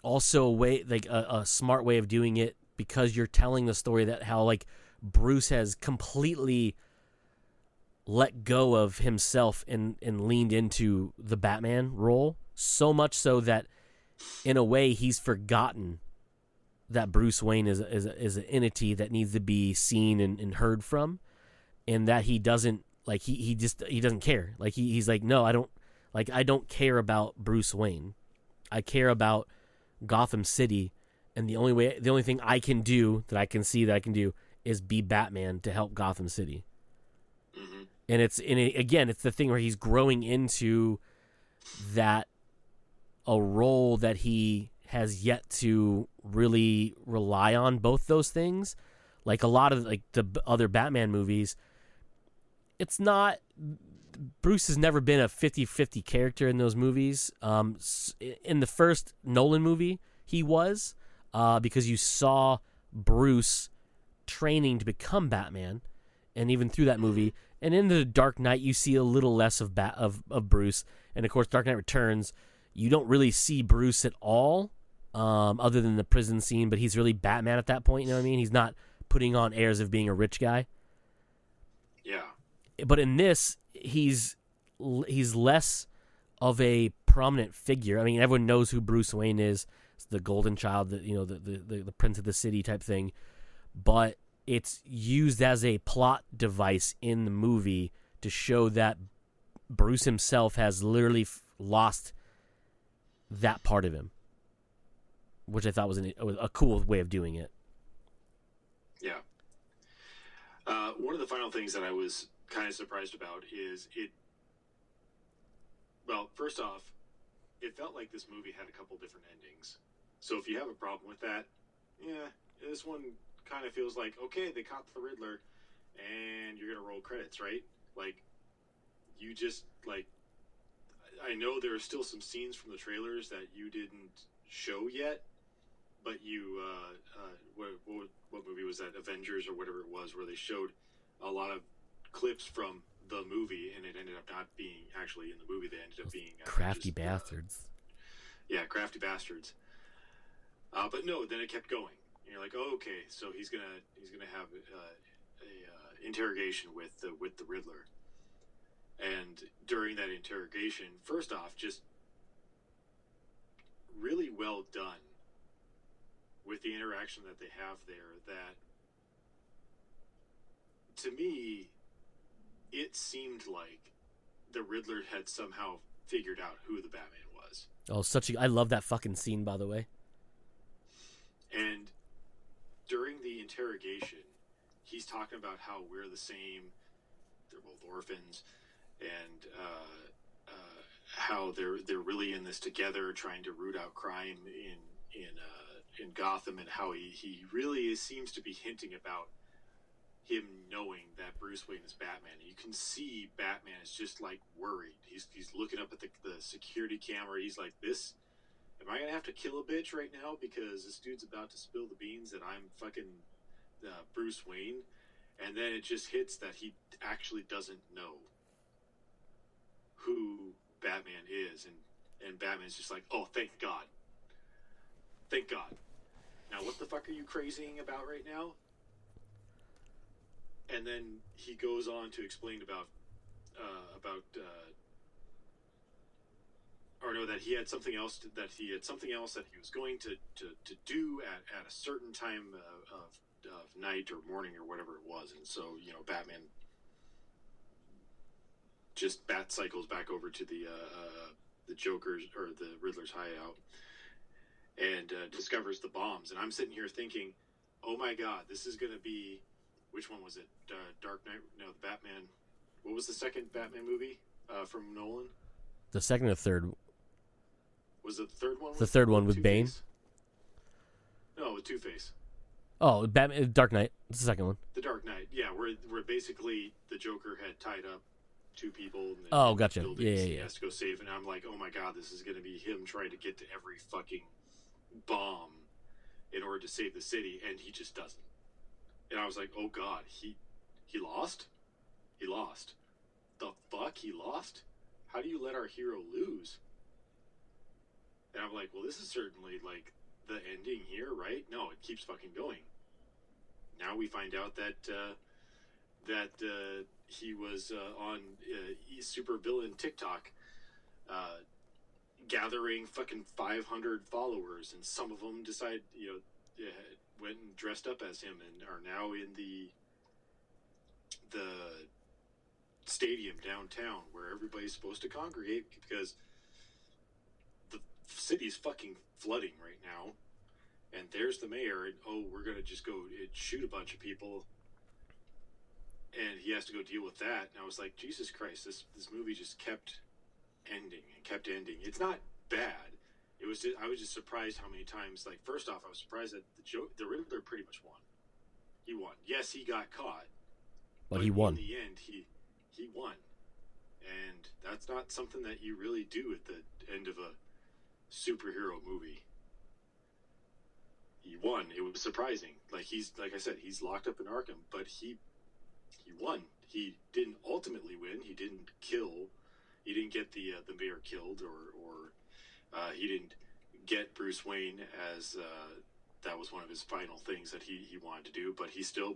also a way, like a smart way of doing it, because you're telling the story that how like Bruce has completely let go of himself and leaned into the Batman role, so much so that in a way he's forgotten that Bruce Wayne is an entity that needs to be seen and heard from, and that he doesn't like he doesn't care. Like he's like, no, I don't care about Bruce Wayne. I care about Gotham City, and the only thing I can do that I can see that I can do is be Batman to help Gotham City. Mm-hmm. And it's the thing where he's growing into that a role that he has yet to really rely on both those things. Like a lot of like the other Batman movies, it's not, Bruce has never been a 50-50 character in those movies. In the first Nolan movie, he was, because you saw Bruce training to become Batman, and even through that movie, and in the Dark Knight, you see a little less of Bruce, and of course, Dark Knight Returns, you don't really see Bruce at all, other than the prison scene. But he's really Batman at that point. You know what I mean? He's not putting on airs of being a rich guy. Yeah. But in this, he's less of a prominent figure. I mean, everyone knows who Bruce Wayne is. It's the golden child, the prince of the city type thing. But it's used as a plot device in the movie to show that Bruce himself has literally lost that part of him, which I thought was a cool way of doing it. Yeah. One of the final things that I was kind of surprised about is well, first off, it felt like this movie had a couple different endings. So if you have a problem with that, yeah, this one kind of feels like, okay, they caught the Riddler, and you're going to roll credits, right? Like, you just, like, I know there are still some scenes from the trailers that you didn't show yet, but you, what movie was that? Avengers or whatever it was, where they showed a lot of clips from the movie, and it ended up not being actually in the movie. They ended up being crafty bastards. Yeah, crafty bastards. But no, then it kept going. And you're like, oh, okay, so he's gonna have a interrogation with the Riddler. And during that interrogation, first off, just really well done with the interaction that they have there. That, to me, it seemed like the Riddler had somehow figured out who the Batman was. Oh, I love that fucking scene, by the way. And during the interrogation, he's talking about how we're the same. They're both orphans, and how they're really in this together, trying to root out crime in Gotham, and how he really seems to be hinting about him knowing that Bruce Wayne is Batman. You can see Batman is just like worried. He's looking up at the security camera. He's like, this. Am I gonna have to kill a bitch right now because this dude's about to spill the beans that I'm fucking Bruce Wayne? And then it just hits that he actually doesn't know who Batman is, and Batman's just like, oh, thank God. Thank God. Now what the fuck are you crazying about right now? And then he goes on to explain that he had something else that he was going to do at a certain time of night or morning or whatever it was. And so, Batman just bat cycles back over to the Joker's or the Riddler's hideout and discovers the bombs. And I'm sitting here thinking, oh my God, this is going to be, which one was it? Dark Knight? No, the Batman. What was the second Batman movie from Nolan? The second or third? Was it the third one? The third one with Bane? No, with Two-Face. Oh, Batman, Dark Knight. That's the second one. The Dark Knight, yeah, where basically the Joker had tied up two people in Oh, gotcha. buildings. Yeah. He has to go save, and I'm like, oh my god, this is going to be him trying to get to every fucking bomb in order to save the city, and he just doesn't. And I was like, oh god, he lost? He lost. The fuck? He lost? How do you let our hero lose? And I'm like, well, this is certainly, like, the ending here, right? No, it keeps fucking going. Now we find out that he was on supervillain TikTok gathering fucking 500 followers, and some of them decide, went and dressed up as him and are now in the stadium downtown where everybody's supposed to congregate because the city's fucking flooding right now. And there's the mayor, and we're gonna just go and shoot a bunch of people, and he has to go deal with that. And I was like, Jesus Christ, this movie just kept ending and kept ending. It's not bad. I was just surprised how many times. Like, first off, I was surprised that the Riddler pretty much won. He won. Yes, he got caught, but he won. In the end, he won, and that's not something that you really do at the end of a superhero movie. He won. It was surprising. Like I said, he's locked up in Arkham, but he won. He didn't ultimately win. He didn't kill. He didn't get the mayor killed, or he didn't get Bruce Wayne as that was one of his final things that he wanted to do. But he still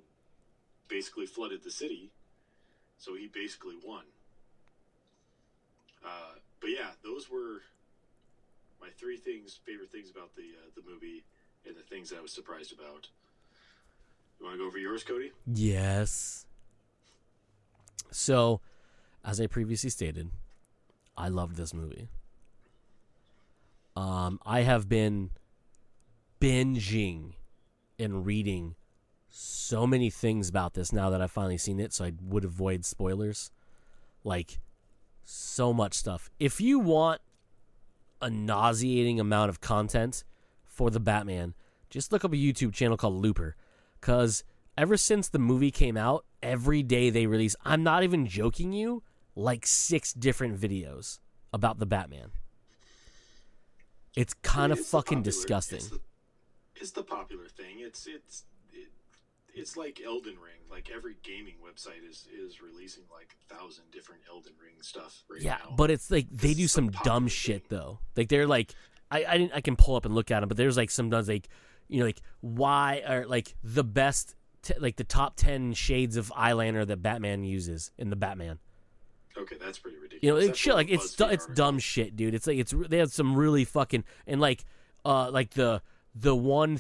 basically flooded the city, so he basically won. But yeah, those were my favorite things about the movie. And the things that I was surprised about. You want to go over yours, Cody? Yes. So, as I previously stated, I loved this movie. I have been binging and reading so many things about this now that I've finally seen it, so I would avoid spoilers. Like, so much stuff. If you want a nauseating amount of content for the Batman, just look up a YouTube channel called Looper, because ever since the movie came out, every day they release, I'm not even joking you, like 6 different videos about the Batman. It's kind of fucking disgusting. It's the popular thing. It's like Elden Ring. Like, every gaming website is releasing like 1,000 different Elden Ring stuff right now. Yeah, but it's like they do some dumb shit though. Like, they're like, I can pull up and look at them, but there's like sometimes like, like why are like the best like the top 10 shades of eyeliner that Batman uses in the Batman. Okay, that's pretty ridiculous. It's shit, like it's dumb shit, dude. It's like they have some really fucking, and like the one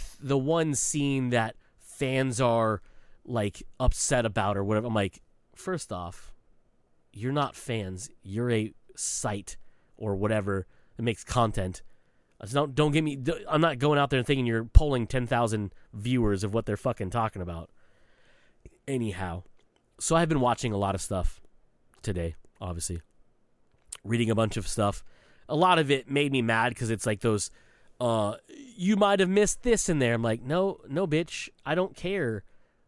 scene that fans are like upset about or whatever. I'm like, first off, you're not fans. You're a site or whatever that makes content. So don't get me. I'm not going out there and thinking you're polling 10,000 viewers of what they're fucking talking about. Anyhow, so I've been watching a lot of stuff today, obviously, reading a bunch of stuff. A lot of it made me mad because it's like those, you might have missed this in there. I'm like, no, bitch, I don't care.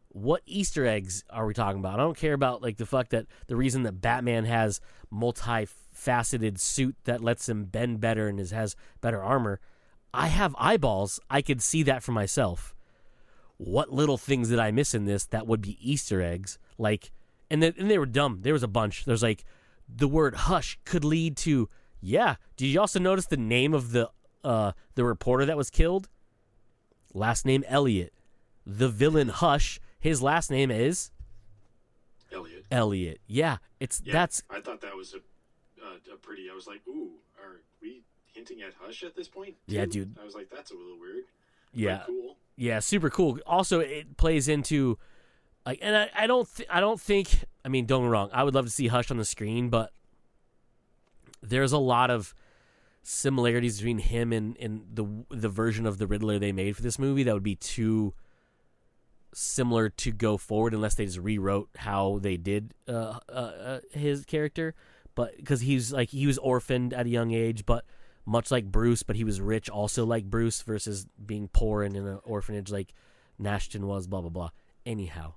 What Easter eggs are we talking about? I don't care about like the fuck that the reason that Batman has multifaceted suit that lets him bend better and has better armor. I have eyeballs. I could see that for myself. What little things did I miss in this that would be Easter eggs? Like, and they were dumb. There was a bunch. There's like the word hush could lead to, yeah. Did you also notice the name of the reporter that was killed? Last name Elliot. The villain Hush. His last name is Elliot. Yeah, that's. I thought that was a pretty. I was like, ooh, are we hinting at Hush at this point? Too? Yeah, dude. I was like, that's a little weird. Yeah, but cool. Yeah, super cool. Also, it plays into, like, and I don't think. I mean, don't get me wrong. I would love to see Hush on the screen, but there's a lot of similarities between him and the version of the Riddler they made for this movie that would be too similar to go forward unless they just rewrote how they did his character. But because he was orphaned at a young age, but much like Bruce, but he was rich also like Bruce versus being poor and in an orphanage like Nashton was, blah, blah, blah. Anyhow.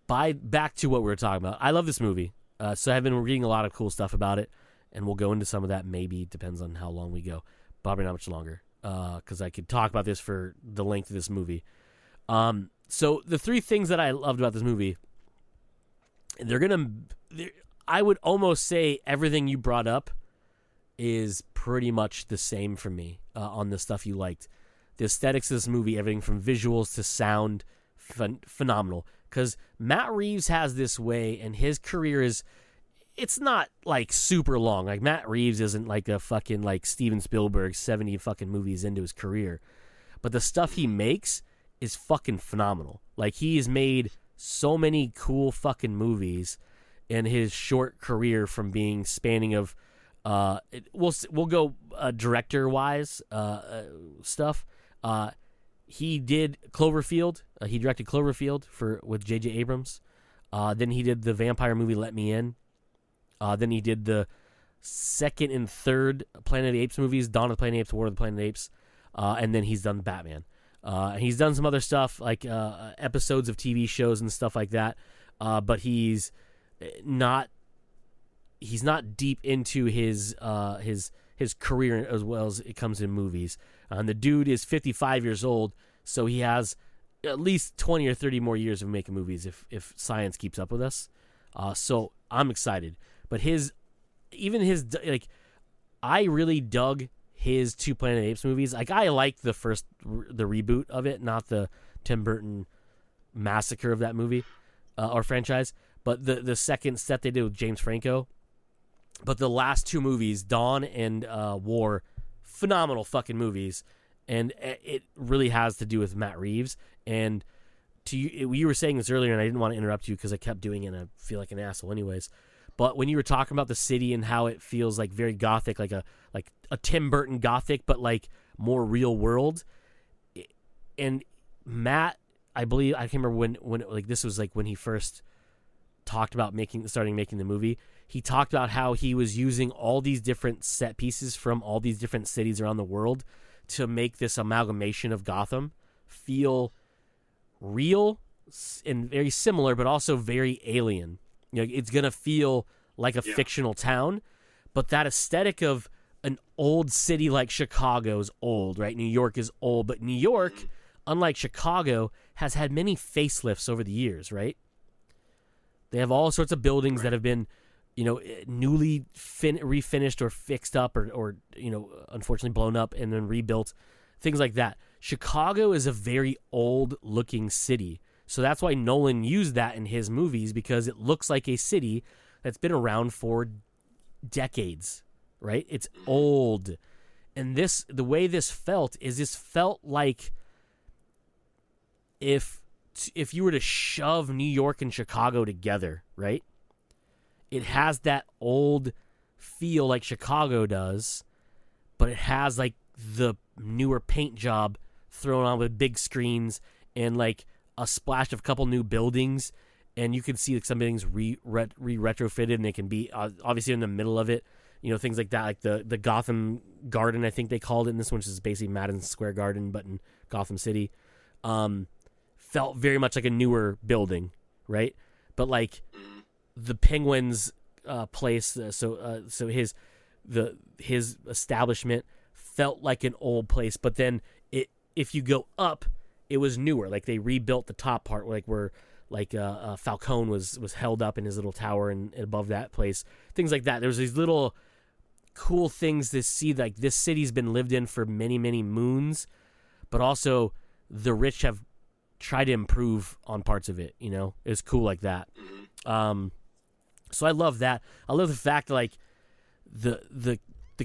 Back to what we were talking about. I love this movie. So I've been reading a lot of cool stuff about it, and we'll go into some of that maybe. Depends on how long we go. Probably not much longer, because I could talk about this for the length of this movie. So the three things that I loved about this movie, I would almost say everything you brought up is pretty much the same for me on the stuff you liked. The aesthetics of this movie, everything from visuals to sound, phenomenal. Because Matt Reeves has this way, and his career it's not like super long. Like Matt Reeves isn't like a fucking like Steven Spielberg 70 fucking movies into his career. But the stuff he makes is fucking phenomenal. Like he's made so many cool fucking movies in his short career from being spanning of we'll go director wise stuff. He did Cloverfield. He directed Cloverfield with J.J. Abrams. Then he did the vampire movie Let Me In. Then he did the second and third Planet of the Apes movies, Dawn of the Planet of the Apes, War of the Planet of the Apes. And then he's done Batman. And he's done some other stuff like episodes of TV shows and stuff like that. But he's not deep into his career as well as it comes in movies. And the dude is 55 years old, so he has at least 20 or 30 more years of making movies if science keeps up with us. So I'm excited. But I really dug his two Planet of the Apes movies. Like I liked the reboot of it, not the Tim Burton massacre of that movie or franchise, but the second set they did with James Franco. But the last two movies, Dawn and War, phenomenal fucking movies, and it really has to do with Matt Reeves. And you were saying this earlier, and I didn't want to interrupt you because I kept doing it, and I feel like an asshole anyways. But when you were talking about the city and how it feels like very gothic, like a Tim Burton gothic, but like more real world, and Matt, I believe I can't remember when like this was like when he first talked about starting making the movie. He talked about how he was using all these different set pieces from all these different cities around the world to make this amalgamation of Gotham feel real and very similar, but also very alien. You know, it's going to feel like a fictional town, but that aesthetic of an old city like Chicago is old, right? New York is old, but New York, unlike Chicago, has had many facelifts over the years, right? They have all sorts of buildings that have been, newly refinished or fixed up or unfortunately blown up and then rebuilt, things like that. Chicago is a very old-looking city. So that's why Nolan used that in his movies, because it looks like a city that's been around for decades, right? It's old. And the way this felt like if you were to shove New York and Chicago together, right? It has that old feel like Chicago does, but it has like the newer paint job thrown on with big screens and like a splash of a couple new buildings, and you can see like some buildings retrofitted, and they can be obviously in the middle of it, things like that, like the Gotham Garden, I think they called it in this one, which is basically Madison Square Garden but in Gotham City. Felt very much like a newer building, right? But like the Penguin's place, so his establishment felt like an old place, but then if you go up, it was newer. Like they rebuilt the top part, where Falcone was held up in his little tower and above that place, things like that. There's these little cool things to see. Like this city's been lived in for many, many moons, but also the rich have tried to improve on parts of it. It's cool like that. So I love that. I love the fact like the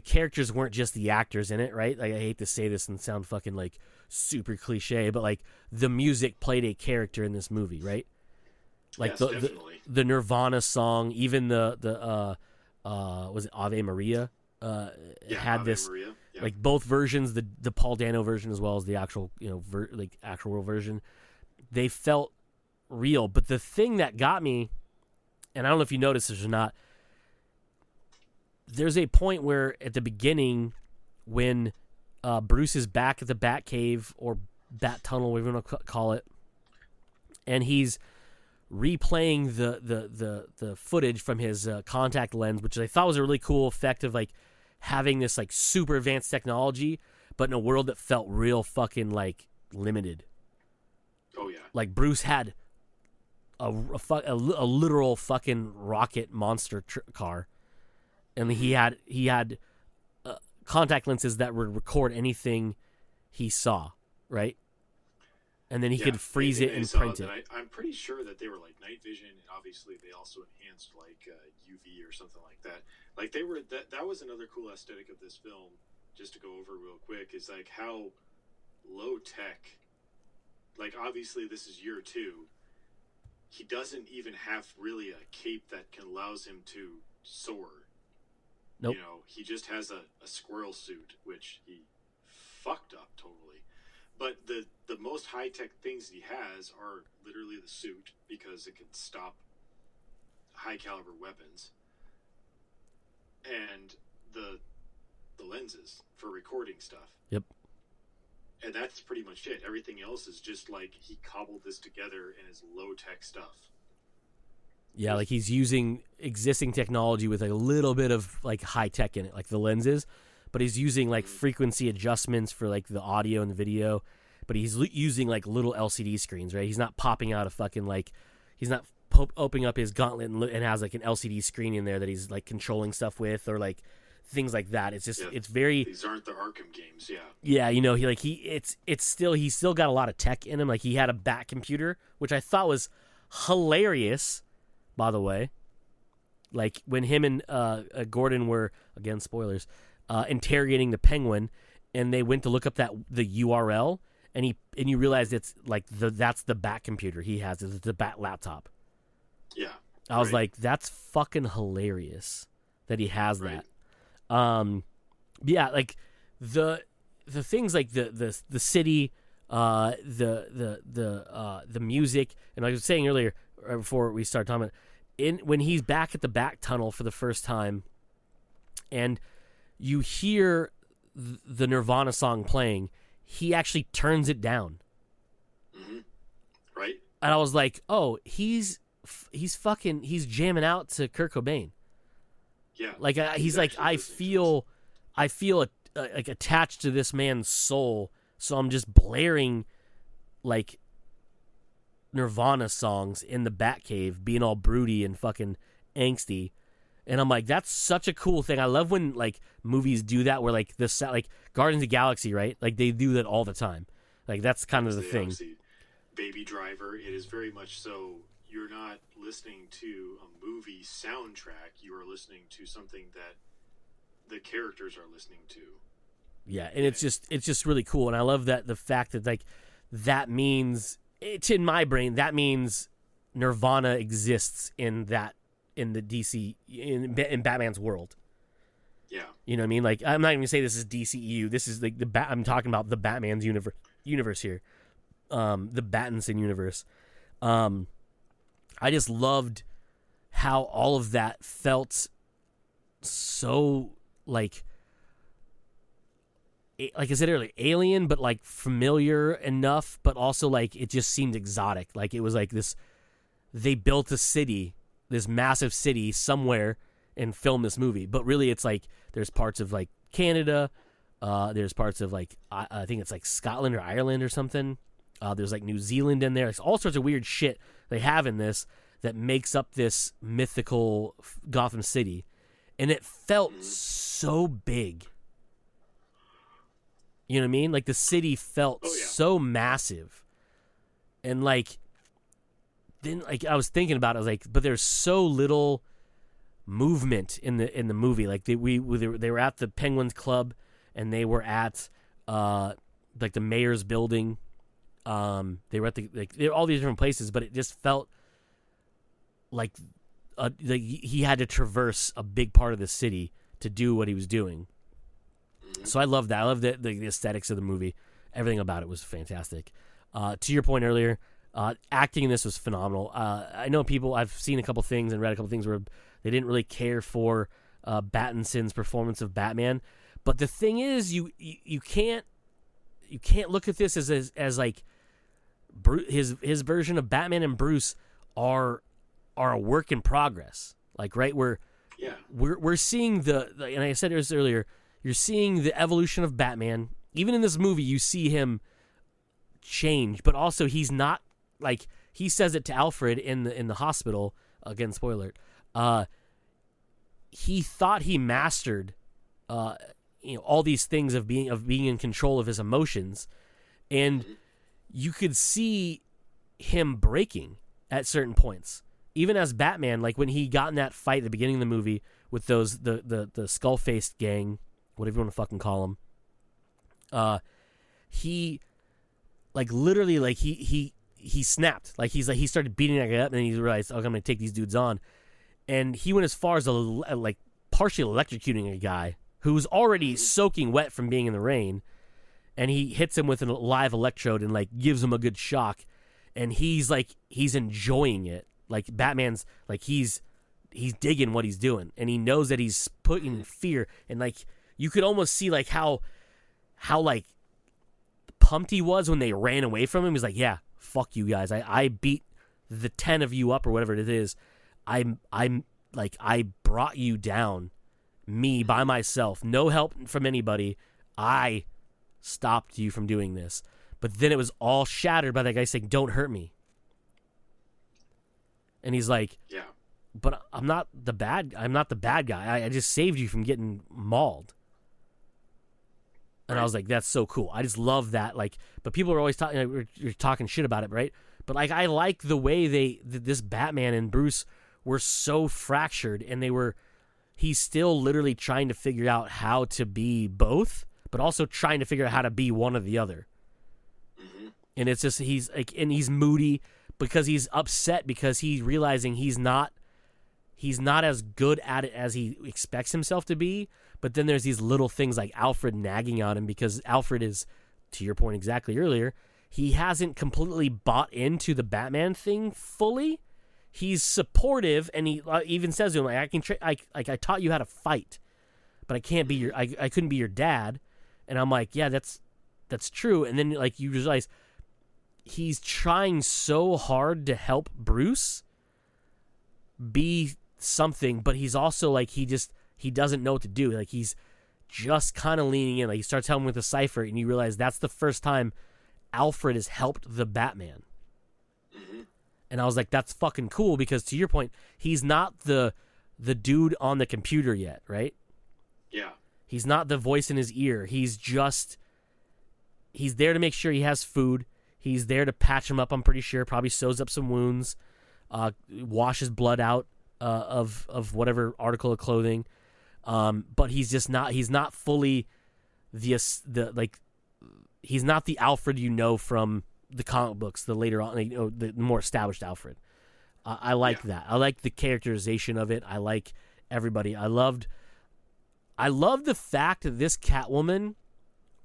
characters weren't just the actors in it, right? Like I hate to say this and sound fucking like super cliche, but like the music played a character in this movie, right? Like yes, the Nirvana song, even the was it Ave Maria? Had Ave this Maria. Yeah. like both versions, the Paul Dano version as well as the actual actual world version. They felt real, but the thing that got me, and I don't know if you noticed this or not, there's a point where at the beginning when Bruce is back at the Batcave, or bat tunnel, whatever you want to call it, and he's replaying the footage from his contact lens, which I thought was a really cool effect of like having this like super advanced technology, but in a world that felt real fucking like limited. Oh yeah. Like Bruce had a literal fucking rocket monster car, and he had contact lenses that would record anything he saw, right? And then he could freeze it and print it. I'm pretty sure that they were like night vision, and obviously they also enhanced like UV or something like that. Like they were that was another cool aesthetic of this film. Just to go over real quick, is like how low tech. Like obviously this is year 2. He doesn't even have really a cape that allows him to soar. Nope. You know, he just has a squirrel suit, which he fucked up totally. But the most high-tech things he has are literally the suit, because it can stop high-caliber weapons, and the lenses for recording stuff. Yep. And that's pretty much it. Everything else is just like he cobbled this together in his low-tech stuff. Yeah, like he's using existing technology with like a little bit of like high-tech in it, like the lenses, but he's using like frequency adjustments for like the audio and the video, but he's using like little LCD screens, right? He's not popping out a fucking like, he's not opening up his gauntlet and has like an LCD screen in there that he's like controlling stuff with, or like things like that. It's just, it's very. These aren't the Arkham games, yeah. Yeah, you know, he's still got a lot of tech in him. Like he had a bat computer, which I thought was hilarious, by the way. Like when him and Gordon were, again spoilers, interrogating the Penguin, and they went to look up the URL, and you realize it's like that's the bat computer he has. It's the bat laptop. Yeah. I was like, that's fucking hilarious that he has that. Yeah, like the things like the city, the music, and like I was saying earlier, before we started talking about, when he's back at the back tunnel for the first time, and you hear the Nirvana song playing, he actually turns it down. Mm-hmm. Right. And I was like, oh, he's jamming out to Kurt Cobain. Yeah. Like he's like, I feel like attached to this man's soul, so I'm just blaring like Nirvana songs in the Batcave, being all broody and fucking angsty. And I'm like, that's such a cool thing. I love when like movies do that, where like like Guardians of the Galaxy, right? Like they do that all the time. Like that's kind of the thing. Baby Driver, it is very much so. You're not listening to a movie soundtrack. You are listening to something that the characters are listening to. Yeah, and it's just really cool, and I love that the fact that like that means, it's in my brain, that means Nirvana exists in the DC in Batman's world. Yeah, you know what I mean. Like I'm not even gonna say this is DCEU. This is like I'm talking about the Batman's universe here, the Battinson universe. I just loved how all of that felt so like I said earlier, alien, but like familiar enough, but also like it just seemed exotic. Like it was like this, they built a city, this massive city somewhere, and filmed this movie. But really it's like there's parts of like Canada, there's parts of like I think it's like Scotland or Ireland or something. There's like New Zealand in there. It's all sorts of weird shit they have in this that makes up this mythical Gotham City. And it felt so big. You know what I mean? Like the city felt so massive. And like, then like I was thinking about it, I was like, but there's so little movement in the movie. Like they were at the Penguins Club, and they were at like the mayor's building. They were at they were all these different places, but it just felt like he had to traverse a big part of the city to do what he was doing. So I love that. I love the aesthetics of the movie. Everything about it was fantastic. To your point earlier, acting in this was phenomenal. I know I've seen a couple things and read a couple things where they didn't really care for Battinson's performance of Batman. But the thing is, you can't you can't look at this as like his version of Batman and Bruce are a work in progress. Like, right, we're seeing the and I said this earlier, you're seeing the evolution of Batman. Even in this movie, you see him change, but also he's not like, he says it to Alfred in the hospital. Again, spoiler alert. He thought he mastered, all these things of being in control of his emotions, and you could see him breaking at certain points. Even as Batman, like when he got in that fight at the beginning of the movie with those the skull-faced gang, whatever you want to fucking call them, he like literally like he snapped. Like he started beating that guy up, and then he realized, okay, I'm gonna take these dudes on, and he went as far as like partially electrocuting a guy who was already soaking wet from being in the rain, and he hits him with a live electrode and like gives him a good shock, and he's enjoying it. Like Batman's like he's digging what he's doing, and he knows that he's putting fear, and like you could almost see like how like pumped he was when they ran away from him. He's like, yeah, fuck you guys. I beat the 10 of you up or whatever it is. I'm like, I brought you down, me by myself, no help from anybody. I stopped you from doing this. But then it was all shattered by that guy saying, don't hurt me. And he's like, yeah, but I'm not the bad guy. I just saved you from getting mauled. And I was like, that's so cool. I just love that. Like, but people are always talking, you're talking shit about it, right? But like, I like the way this Batman and Bruce were so fractured, and he's still literally trying to figure out how to be both, but also trying to figure out how to be one or the other. Mm-hmm. And it's just, he's like, and he's moody because he's upset because he's realizing he's not as good at it as he expects himself to be. But then there's these little things like Alfred nagging on him, because Alfred is, to your point exactly earlier, he hasn't completely bought into the Batman thing fully. He's supportive, and he even says to him, like, I taught you how to fight, but I can't be I couldn't be your dad. And I'm like, yeah, that's true. And then like you realize he's trying so hard to help Bruce be something, but he's also like, he doesn't know what to do. Like, he's just kind of leaning in. Like, he starts helping with the cipher, and you realize that's the first time Alfred has helped the Batman. Mm-hmm. And I was like, that's fucking cool, because to your point, he's not the dude on the computer yet, right? Yeah. He's not the voice in his ear. He's there to make sure he has food. He's there to patch him up, I'm pretty sure. Probably sews up some wounds, washes blood out of whatever article of clothing. But he's not fully he's not the Alfred from the comic books, the later on, the more established Alfred. I like that. I like the characterization of it. I like everybody. I loved the fact that this Catwoman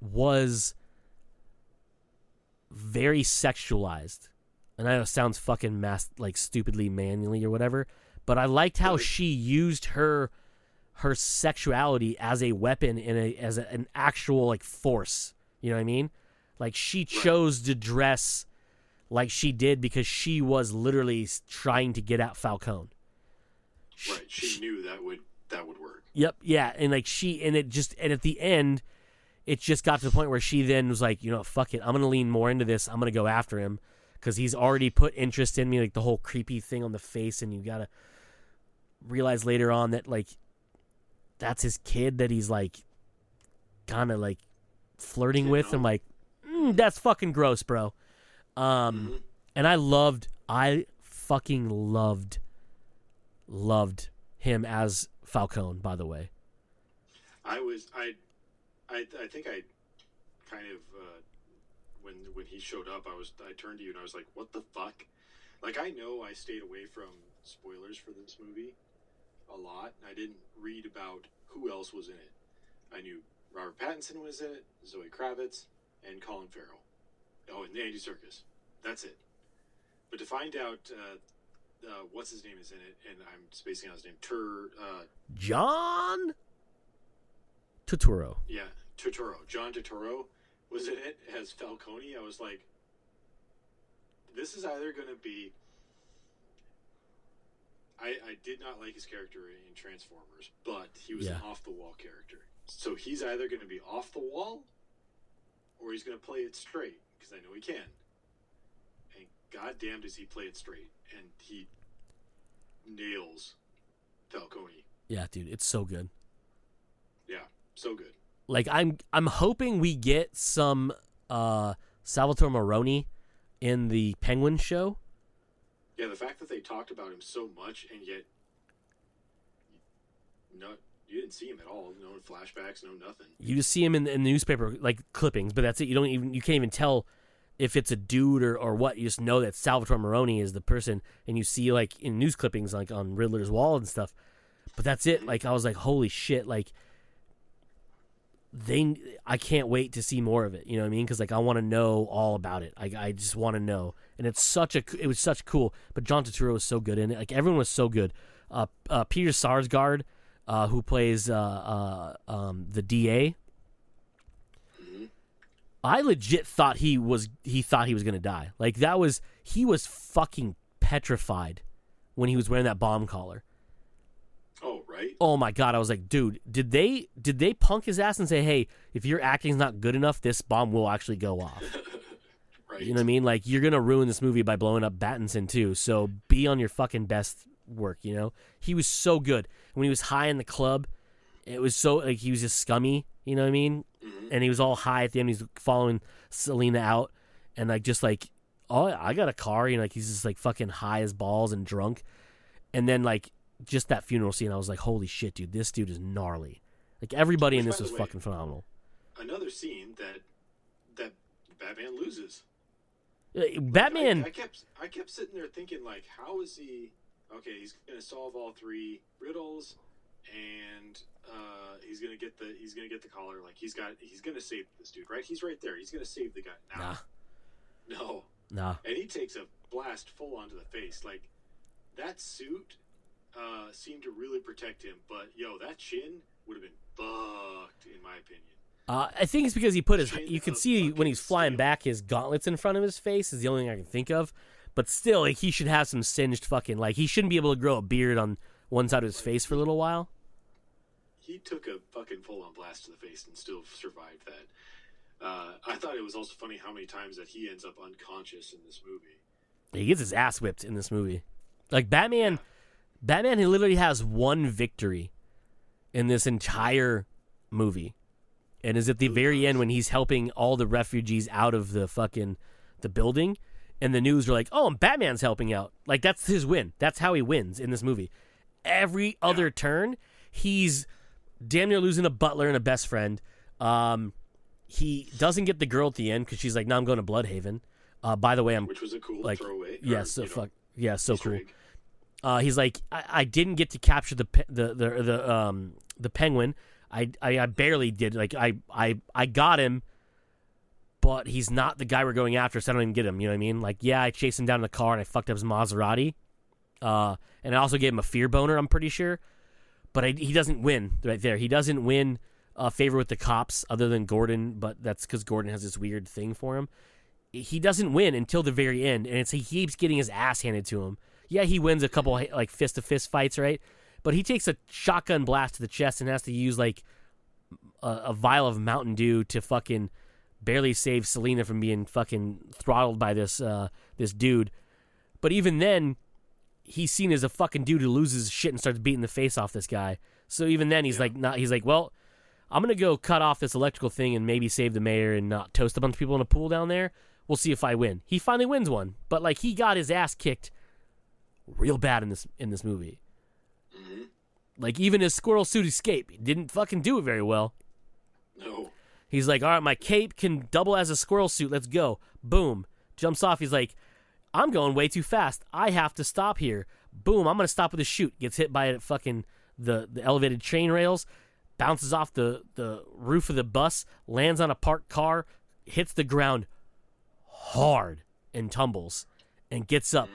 was very sexualized. And I know it sounds fucking like stupidly manly or whatever, but I liked how she used her sexuality as a weapon as an actual like force. You know what I mean? Like, she chose to dress like she did because she was literally trying to get at Falcone. Right. She knew that would work. Yep. Yeah. And like and at the end, it just got to the point where she then was like, fuck it. I'm going to lean more into this. I'm going to go after him because he's already put interest in me, like the whole creepy thing on the face. And you got to realize later on that like, that's his kid that he's like kind of like flirting with. I'm like, that's fucking gross, bro. And I fucking loved him as Falcone, by the way. I think I kind of when he showed up, I turned to you and I was like, what the fuck? Like, I know I stayed away from spoilers for this movie a lot. I didn't read about who else was in it. I knew Robert Pattinson was in it, Zoe Kravitz, and Colin Farrell. Oh, and Andy Serkis. That's it. But to find out what's his name is in it, and I'm spacing out his name, John Turturro. Yeah, Turturro. John Turturro was in it as Falcone, I was like, this is either going to be. I did not like his character in Transformers, but he was an off-the-wall character. So he's either going to be off the wall, or he's going to play it straight, because I know he can. And goddamn does he play it straight. And he nails Falcone. Yeah, dude, it's so good. Yeah, so good. Like, I'm hoping we get some Salvatore Maroni in the Penguin show. Yeah, the fact that they talked about him so much, and yet you didn't see him at all. No flashbacks, no nothing. You just see him in the newspaper, like, clippings, but that's it. You can't even tell if it's a dude or what. You just know that Salvatore Maroni is the person, and you see, like, in news clippings, like, on Riddler's wall and stuff. But that's it. Like, I was like, holy shit, like, I can't wait to see more of it. You know what I mean? Because, like, I want to know all about it. I just want to know. And it was such cool. But John Turturro was so good in it. Like, everyone was so good. Peter Sarsgaard, who plays the DA. Mm-hmm. I legit thought he was gonna die. Like, he was fucking petrified when he was wearing that bomb collar. Oh, right. Oh my god, I was like, dude, did they punk his ass and say, hey, if your acting's not good enough, this bomb will actually go off? Right. You know what I mean? Like, you're gonna ruin this movie by blowing up Battinson too, so be on your fucking best work, you know? He was so good. When he was high in the club, it was so, like, he was just scummy, you know what I mean? Mm-hmm. And he was all high at the end, he's following Selena out, and, like, just like, oh, I got a car, you know, like, he's just, like, fucking high as balls and drunk. And then, like, just that funeral scene, I was like, holy shit, dude, this dude is gnarly. Like, everybody in this was fucking phenomenal. Another scene that Batman loses. Batman. I kept sitting there thinking, like, how is he? Okay, he's gonna solve all three riddles, and he's gonna get the collar. Like, he's gonna save this dude, right? He's right there. He's gonna save the guy. Nah. And he takes a blast full onto the face. Like, that suit seemed to really protect him, but that chin would have been fucked, in my opinion. I think it's because he put his. You can see when he's flying back, his gauntlets in front of his face is the only thing I can think of. But still, like, he should have some singed fucking, like, he shouldn't be able to grow a beard on one side of his face for a little while. He took a fucking full-on blast to the face and still survived that. I thought it was also funny how many times that he ends up unconscious in this movie. He gets his ass whipped in this movie. Like, Batman, he literally has one victory in this entire movie. And is at the very end when he's helping all the refugees out of the building, and the news are like, oh, and Batman's helping out. Like, that's his win. That's how he wins in this movie. Every other turn, he's damn near losing a butler and a best friend. He doesn't get the girl at the end because she's like, no, I'm going to Bloodhaven. By the way, which was a cool like, throwaway. Yeah, so cool. Egg. He's like, I didn't get to capture the Penguin. I barely did. Like, I got him, but he's not the guy we're going after, so I don't even get him. You know what I mean? Like, yeah, I chased him down in the car and I fucked up his Maserati. And I also gave him a fear boner, I'm pretty sure. But he doesn't win right there. He doesn't win favor with the cops other than Gordon, but that's because Gordon has this weird thing for him. He doesn't win until the very end, and he keeps getting his ass handed to him. Yeah, he wins a couple, like, fist-to-fist fights, right? But he takes a shotgun blast to the chest and has to use, like, a vial of Mountain Dew to fucking barely save Selena from being fucking throttled by this dude. But even then, he's seen as a fucking dude who loses his shit and starts beating the face off this guy. So even then, he's like, well, I'm gonna go cut off this electrical thing and maybe save the mayor and not toast a bunch of people in a pool down there. We'll see if I win. He finally wins one, but, like, he got his ass kicked real bad in this movie. Mm-hmm. Like, even his squirrel suit escape, he didn't fucking do it very well. No. He's like, all right, my cape can double as a squirrel suit. Let's go. Boom. Jumps off. He's like, I'm going way too fast. I have to stop here. Boom. I'm going to stop with a chute. Gets hit by fucking the elevated chain rails. Bounces off the roof of the bus. Lands on a parked car. Hits the ground hard and tumbles. And gets up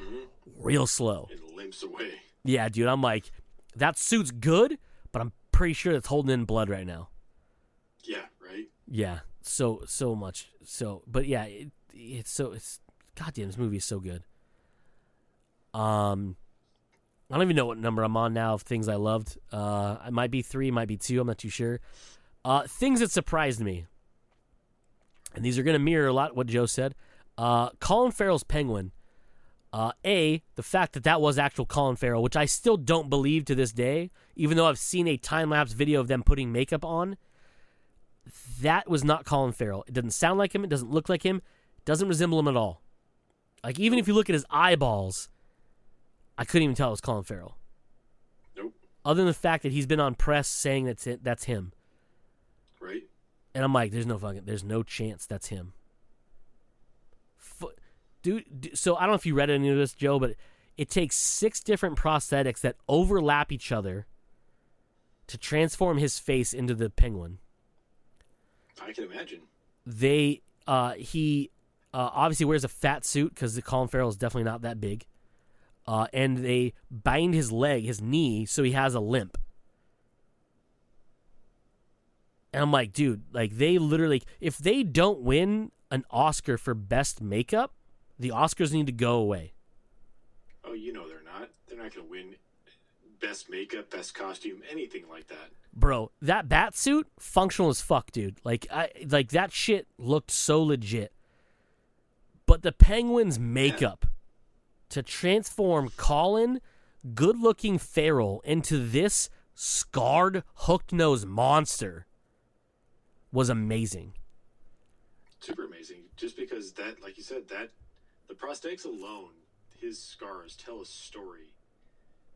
real slow. It limps away. Yeah, dude. I'm like, that suit's good, but I'm pretty sure it's holding in blood right now. Yeah, right? Yeah. so much. But yeah, it's goddamn, this movie is so good. I don't even know what number I'm on now of things I loved. It might be 3, might be 2. I'm not too sure. Things that surprised me, and these are going to mirror a lot what Joe said. Colin Farrell's Penguin. The fact that was actual Colin Farrell, which I still don't believe to this day, even though I've seen a time-lapse video of them putting makeup on. That was not Colin Farrell. It doesn't sound like him. It doesn't look like him. It doesn't resemble him at all. Like, even if you look at his eyeballs, I couldn't even tell it was Colin Farrell. Nope. Other than the fact that he's been on press saying that's him. Right. And I'm like, there's no chance that's him. Dude, so I don't know if you read any of this, Joe, but it takes 6 different prosthetics that overlap each other to transform his face into the Penguin. I can imagine. He obviously wears a fat suit because Colin Farrell is definitely not that big. And they bind his knee, so he has a limp. And I'm like, dude, like they literally, if they don't win an Oscar for best makeup, the Oscars need to go away. Oh, you know they're not. They're not going to win best makeup, best costume, anything like that. Bro, that bat suit, functional as fuck, dude. Like that shit looked so legit. But the Penguin's makeup to transform Colin, good-looking Farrell, into this scarred, hooked-nosed monster was amazing. Super amazing. Just because that, like you said, that the prosthetics alone, his scars tell a story.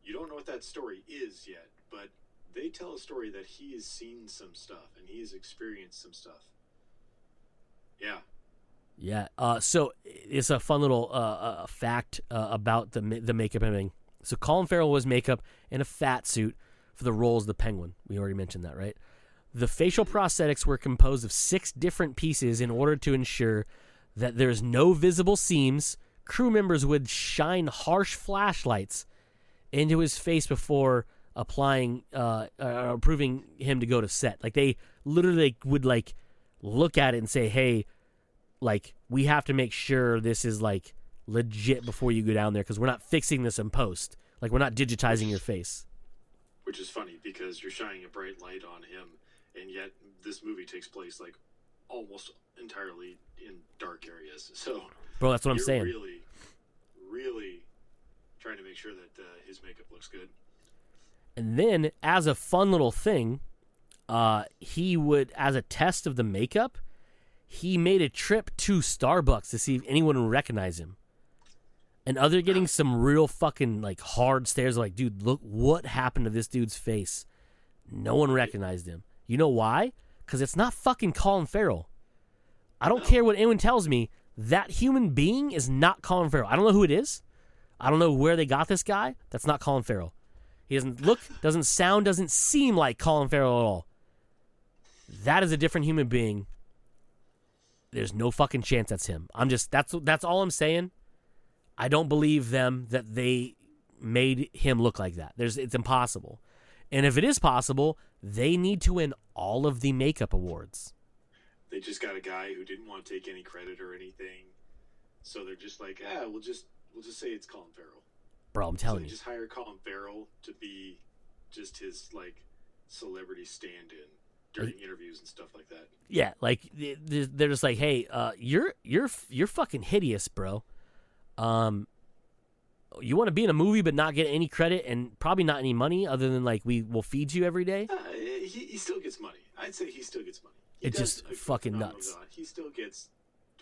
You don't know what that story is yet, but they tell a story that he has seen some stuff and he has experienced some stuff. Yeah. Yeah. So it's a fun little fact about the makeup and everything. So Colin Farrell was makeup in a fat suit for the roles of the Penguin. We already mentioned that, right? The facial prosthetics were composed of 6 different pieces in order to ensure that there's no visible seams. Crew members would shine harsh flashlights into his face before approving him to go to set. Like, they literally would, like, look at it and say, hey, like, we have to make sure this is, like, legit before you go down there because we're not fixing this in post. Like, we're not digitizing your face. Which is funny because you're shining a bright light on him, and yet this movie takes place, like, almost entirely in dark areas. So, bro, that's what I'm saying. Really, really trying to make sure that his makeup looks good. And then, as a fun little thing, he would, as a test of the makeup, he made a trip to Starbucks to see if anyone would recognize him. And other getting some real fucking, like, hard stares, like, dude, look what happened to this dude's face. No one recognized him. You know why? Because it's not fucking Colin Farrell. I don't care what anyone tells me. That human being is not Colin Farrell. I don't know who it is. I don't know where they got this guy. That's not Colin Farrell. He doesn't look, doesn't sound, doesn't seem like Colin Farrell at all. That is a different human being. There's no fucking chance that's him. That's all I'm saying. I don't believe them that they made him look like that. It's impossible. And if it is possible, they need to win all of the makeup awards. They just got a guy who didn't want to take any credit or anything. So they're just like, we'll just say it's Colin Farrell. Bro, I'm telling you. Just hire Colin Farrell to be just his, like, celebrity stand-in during interviews and stuff like that. Yeah, like they're just like, hey, you're fucking hideous, bro. You want to be in a movie but not get any credit and probably not any money other than, like, we will feed you every day? He still gets money. I'd say he still gets money. It's just fucking nuts. He still gets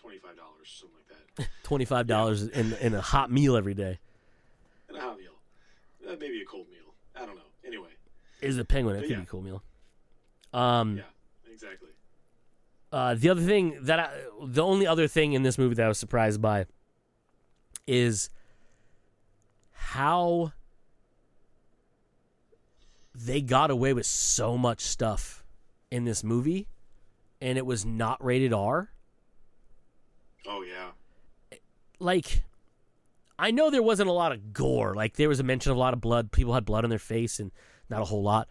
$25, something like that. $25 in a hot meal every day. And a hot meal. Maybe a cold meal. I don't know. Anyway. Is a Penguin. It could be a cool meal. Yeah, exactly. The only other thing in this movie that I was surprised by is how they got away with so much stuff in this movie, and it was not rated R. Oh, yeah. Like, I know there wasn't a lot of gore. Like, there was a mention of a lot of blood. People had blood on their face, and not a whole lot.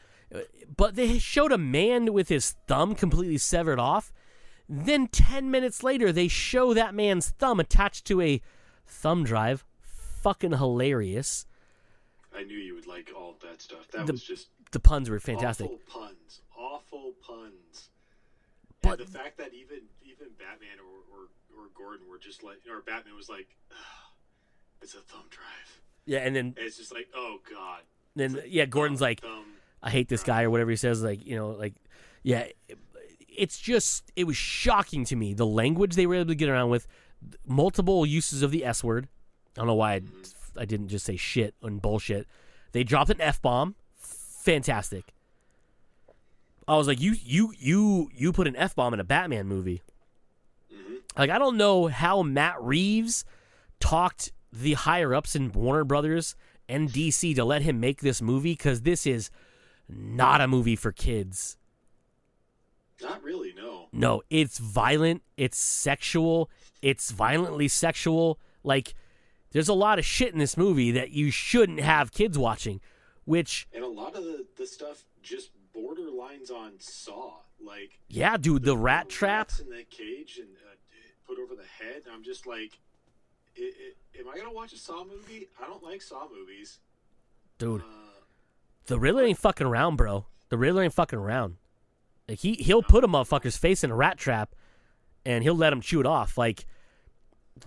But they showed a man with his thumb completely severed off. Then 10 minutes later, they show that man's thumb attached to a thumb drive. Fucking hilarious. I knew you would like all of that stuff. That was just... The puns were fantastic. Awful puns. But and the fact that even Batman or Gordon were just like... Or Batman was like, it's a thumb drive. Yeah, and then... And it's just like, oh, God. Then, like, yeah, Gordon's like, I hate this guy, or whatever he says. Like, yeah... It's just, it was shocking to me, the language they were able to get around with, multiple uses of the S word. I don't know why I didn't just say shit and bullshit. They dropped an F-bomb. Fantastic. I was like, you put an F-bomb in a Batman movie. Mm-hmm. Like, I don't know how Matt Reeves talked the higher-ups in Warner Brothers and DC to let him make this movie, because this is not a movie for kids. Not really, no. No, it's violent, it's sexual, it's violently sexual. Like, there's a lot of shit in this movie that you shouldn't have kids watching, which... And a lot of the stuff just borderlines on Saw. Like... Yeah, dude, the rat trap. In that cage and put over the head. I'm just like, am I going to watch a Saw movie? I don't like Saw movies. Dude, the Riddler ain't fucking around, bro. The Riddler ain't fucking around. Like he'll put a motherfucker's face in a rat trap, and he'll let him chew it off. Like,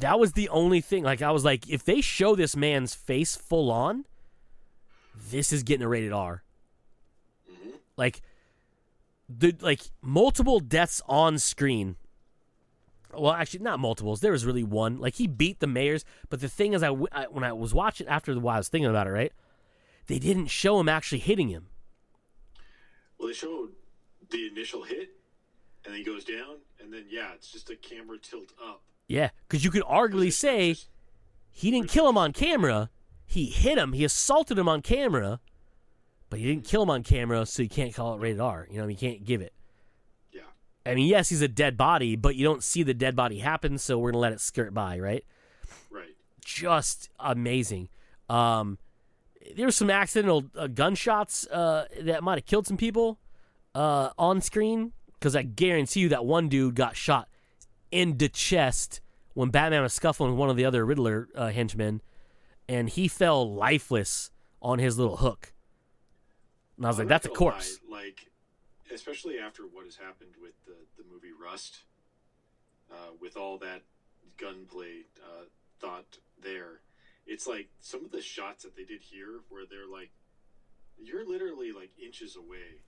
that was the only thing. Like, I was like, if they show this man's face full on, this is getting a rated R. Mm-hmm. Like, multiple deaths on screen. Well, actually, not multiples. There was really one. Like, he beat the mayors, but the thing is, when I was watching after the while, I was thinking about it, right? They didn't show him actually hitting him. Well, they showed the initial hit, and then he goes down, and then, yeah, it's just a camera tilt up. Yeah, because you could arguably say he didn't kill him on camera. He hit him. He assaulted him on camera, but he didn't kill him on camera, so you can't call it rated R. You know, you can't give it. Yeah. I mean, yes, he's a dead body, but you don't see the dead body happen, so we're going to let it skirt by, right? Right. Just amazing. There were some accidental gunshots that might have killed some people. On screen, because I guarantee you that one dude got shot in the chest when Batman was scuffling with one of the other Riddler henchmen, and he fell lifeless on his little hook. And I was like, that's a corpse. Like, especially after what has happened with the movie Rust, with all that gunplay thought there, it's like some of the shots that they did here where they're like, you're literally like inches away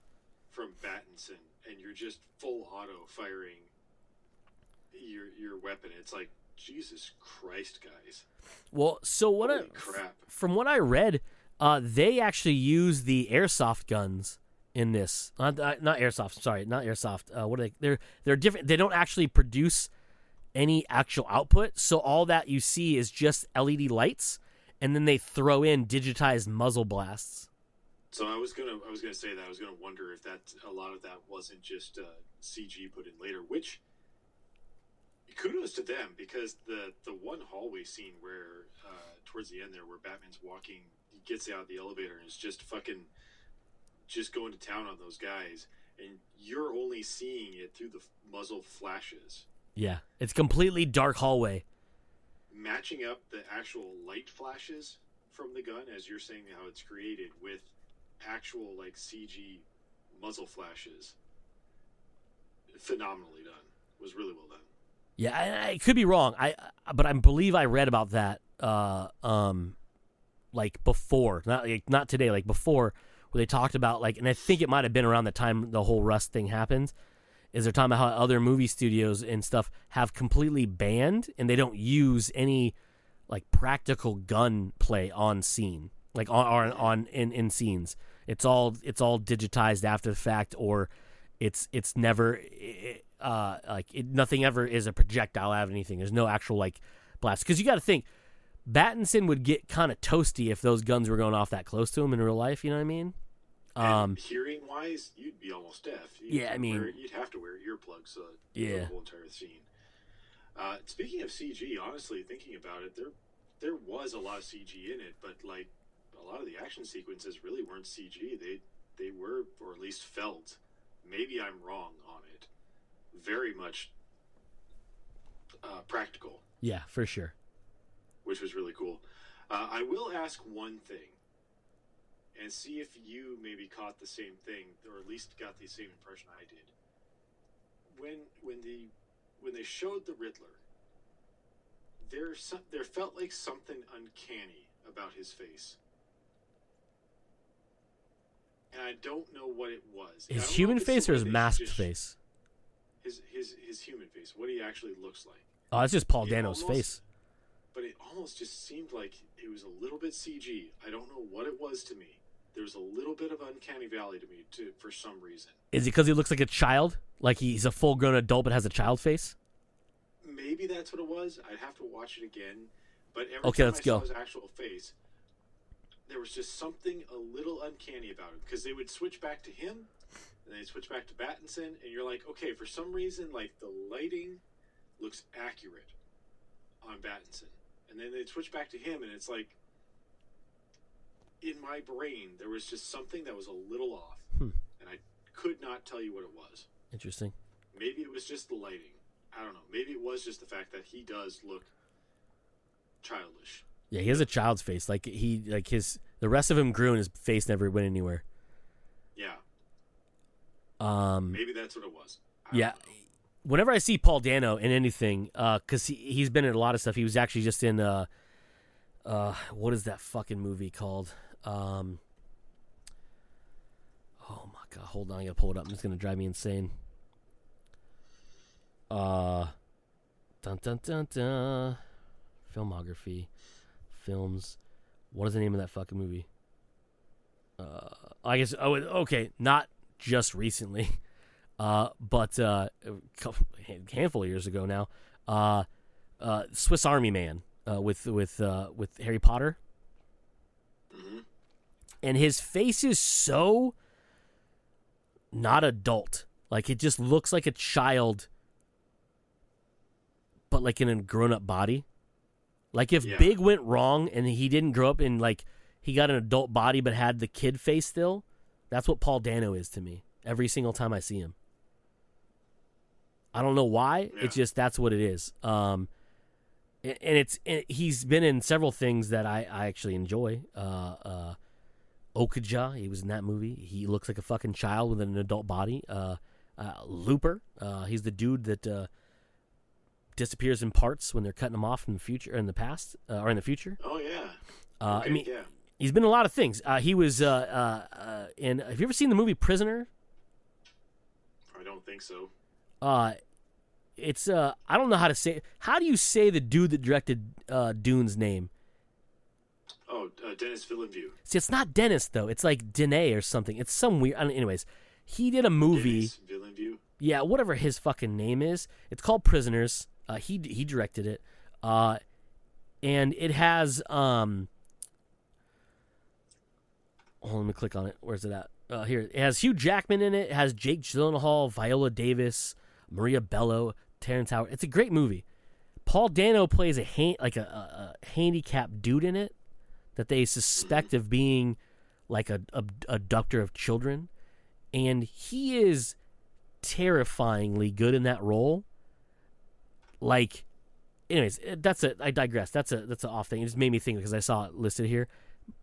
from Battinson, and you're just full auto firing your weapon. It's like, Jesus Christ, guys. Well, so from what I read, they actually use the airsoft guns in this. Not airsoft. Sorry, not airsoft. What are they? They're different. They don't actually produce any actual output. So all that you see is just LED lights, and then they throw in digitized muzzle blasts. So I was gonna say that I was gonna wonder if that a lot of that wasn't just CG put in later. Which kudos to them, because the one hallway scene where towards the end there where Batman's walking, he gets out of the elevator and is just going to town on those guys, and you're only seeing it through the muzzle flashes. Yeah, it's completely dark hallway. Matching up the actual light flashes from the gun, as you're saying how it's created, with actual like CG muzzle flashes, phenomenally done. Was really well done. Yeah, I could be wrong. But I believe I read about that like before, not today, like before, where they talked about like, and I think it might have been around the time the whole Rust thing happened. Is they're talking about how other movie studios and stuff have completely banned, and they don't use any like practical gun play on scene, like in scenes. It's all digitized after the fact, or it's never nothing ever is a projectile out of anything. There's no actual like blast, because you got to think Battinson would get kind of toasty if those guns were going off that close to him in real life. You know what I mean? And hearing wise, you'd be almost deaf. You'd have to wear earplugs the whole entire scene. Speaking of CG, honestly, thinking about it, there was a lot of CG in it, but like a lot of the action sequences really weren't CG. They were, or at least felt. Maybe I'm wrong on it. Very much practical. Yeah, for sure. Which was really cool. I will ask one thing, and see if you maybe caught the same thing, or at least got the same impression I did. When they showed the Riddler, there felt like something uncanny about his face, and I don't know what it was. His human face or his masked face? His human face. What he actually looks like. Oh, it's just Paul Dano's face. But it almost just seemed like it was a little bit CG. I don't know what it was to me. There was a little bit of uncanny valley to me, for some reason. Is it because he looks like a child? Like he's a full-grown adult but has a child face? Maybe that's what it was. I'd have to watch it again. But every time I saw his actual face, there was just something a little uncanny about him. Because they would switch back to him, and they'd switch back to Pattinson, and you're like, okay, for some reason, like, the lighting looks accurate on Pattinson. And then they'd switch back to him, and it's like, in my brain, there was just something that was a little off. And I could not tell you what it was. Interesting. Maybe it was just the lighting. I don't know. Maybe it was just the fact that he does look childish. Yeah, he has a child's face. The rest of him grew and his face never went anywhere. Yeah. Maybe that's what it was. I don't know. Whenever I see Paul Dano in anything, because he's been in a lot of stuff. He was actually just in, what is that fucking movie called? Oh my god, hold on, I gotta pull it up. It's gonna drive me insane. Dun dun dun dun. Filmography, films. What is the name of that fucking movie? I guess. Oh, okay, not just recently. But a handful of years ago now, Swiss Army Man with Harry Potter, and his face is so not adult. Like it just looks like a child, but like in a grown-up body. Like if Big went wrong and he didn't grow up in like he got an adult body but had the kid face still, that's what Paul Dano is to me. Every single time I see him. I don't know why. Yeah. It's just that's what it is. And he's been in several things that I actually enjoy. Okja, he was in that movie. He looks like a fucking child with an adult body. Looper, he's the dude that disappears in parts when they're cutting him off in the future, or in the past, or in the future. Oh yeah. Okay, I mean, he's been in a lot of things. He was in. Have you ever seen the movie Prisoner? I don't think so. It's I don't know how to say. How do you say the dude that directed Dune's name? Oh, Denis Villeneuve. See, it's not Dennis though. It's like Dene or something. It's some weird. Anyways, he did a movie. Denis Villeneuve. Yeah, whatever his fucking name is. It's called Prisoners. He directed it. And it has hold on, let me click on it. Where's it at? Here. It has Hugh Jackman in it. It has Jake Gyllenhaal, Viola Davis, Maria Bello, Terrence Howard. It's a great movie. Paul Dano plays a handicapped dude in it that they suspect of being like a abductor of children, and he is terrifyingly good in that role. Like, anyways, that's it. I digress. That's an off thing. It just made me think because I saw it listed here.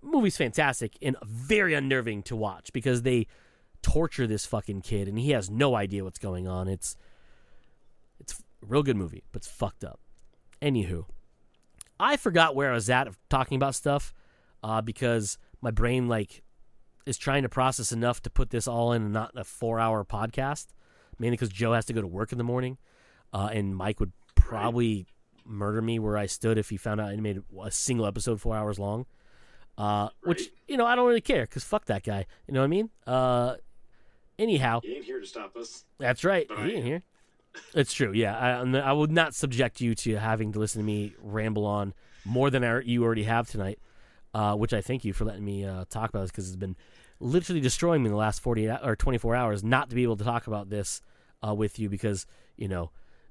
Movie's fantastic and very unnerving to watch because they torture this fucking kid and he has no idea what's going on. It's a real good movie, but it's fucked up. Anywho, I forgot where I was at of talking about stuff because my brain like is trying to process enough to put this all in and not a 4-hour podcast, mainly because Joe has to go to work in the morning, and Mike would probably murder me where I stood if he found out I made a single episode 4 hours long. Which, I don't really care because fuck that guy. You know what I mean? Anyhow. He ain't here to stop us. That's right. He ain't here. It's true, yeah. I would not subject you to having to listen to me ramble on more than you already have tonight, which I thank you for letting me talk about this because it's been literally destroying me in the last 48 or 24 hours not to be able to talk about this with you because,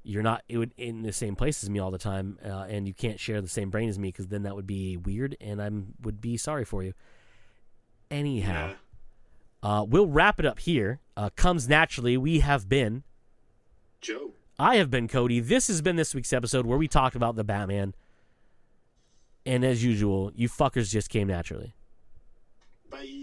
you're not in the same place as me all the time, and you can't share the same brain as me because then that would be weird, and I would be sorry for you. Anyhow, we'll wrap it up here. Comes naturally. We have been Joe I have been Cody. This has been this week's episode where we talked about the Batman. And as usual, you fuckers just came naturally. Bye.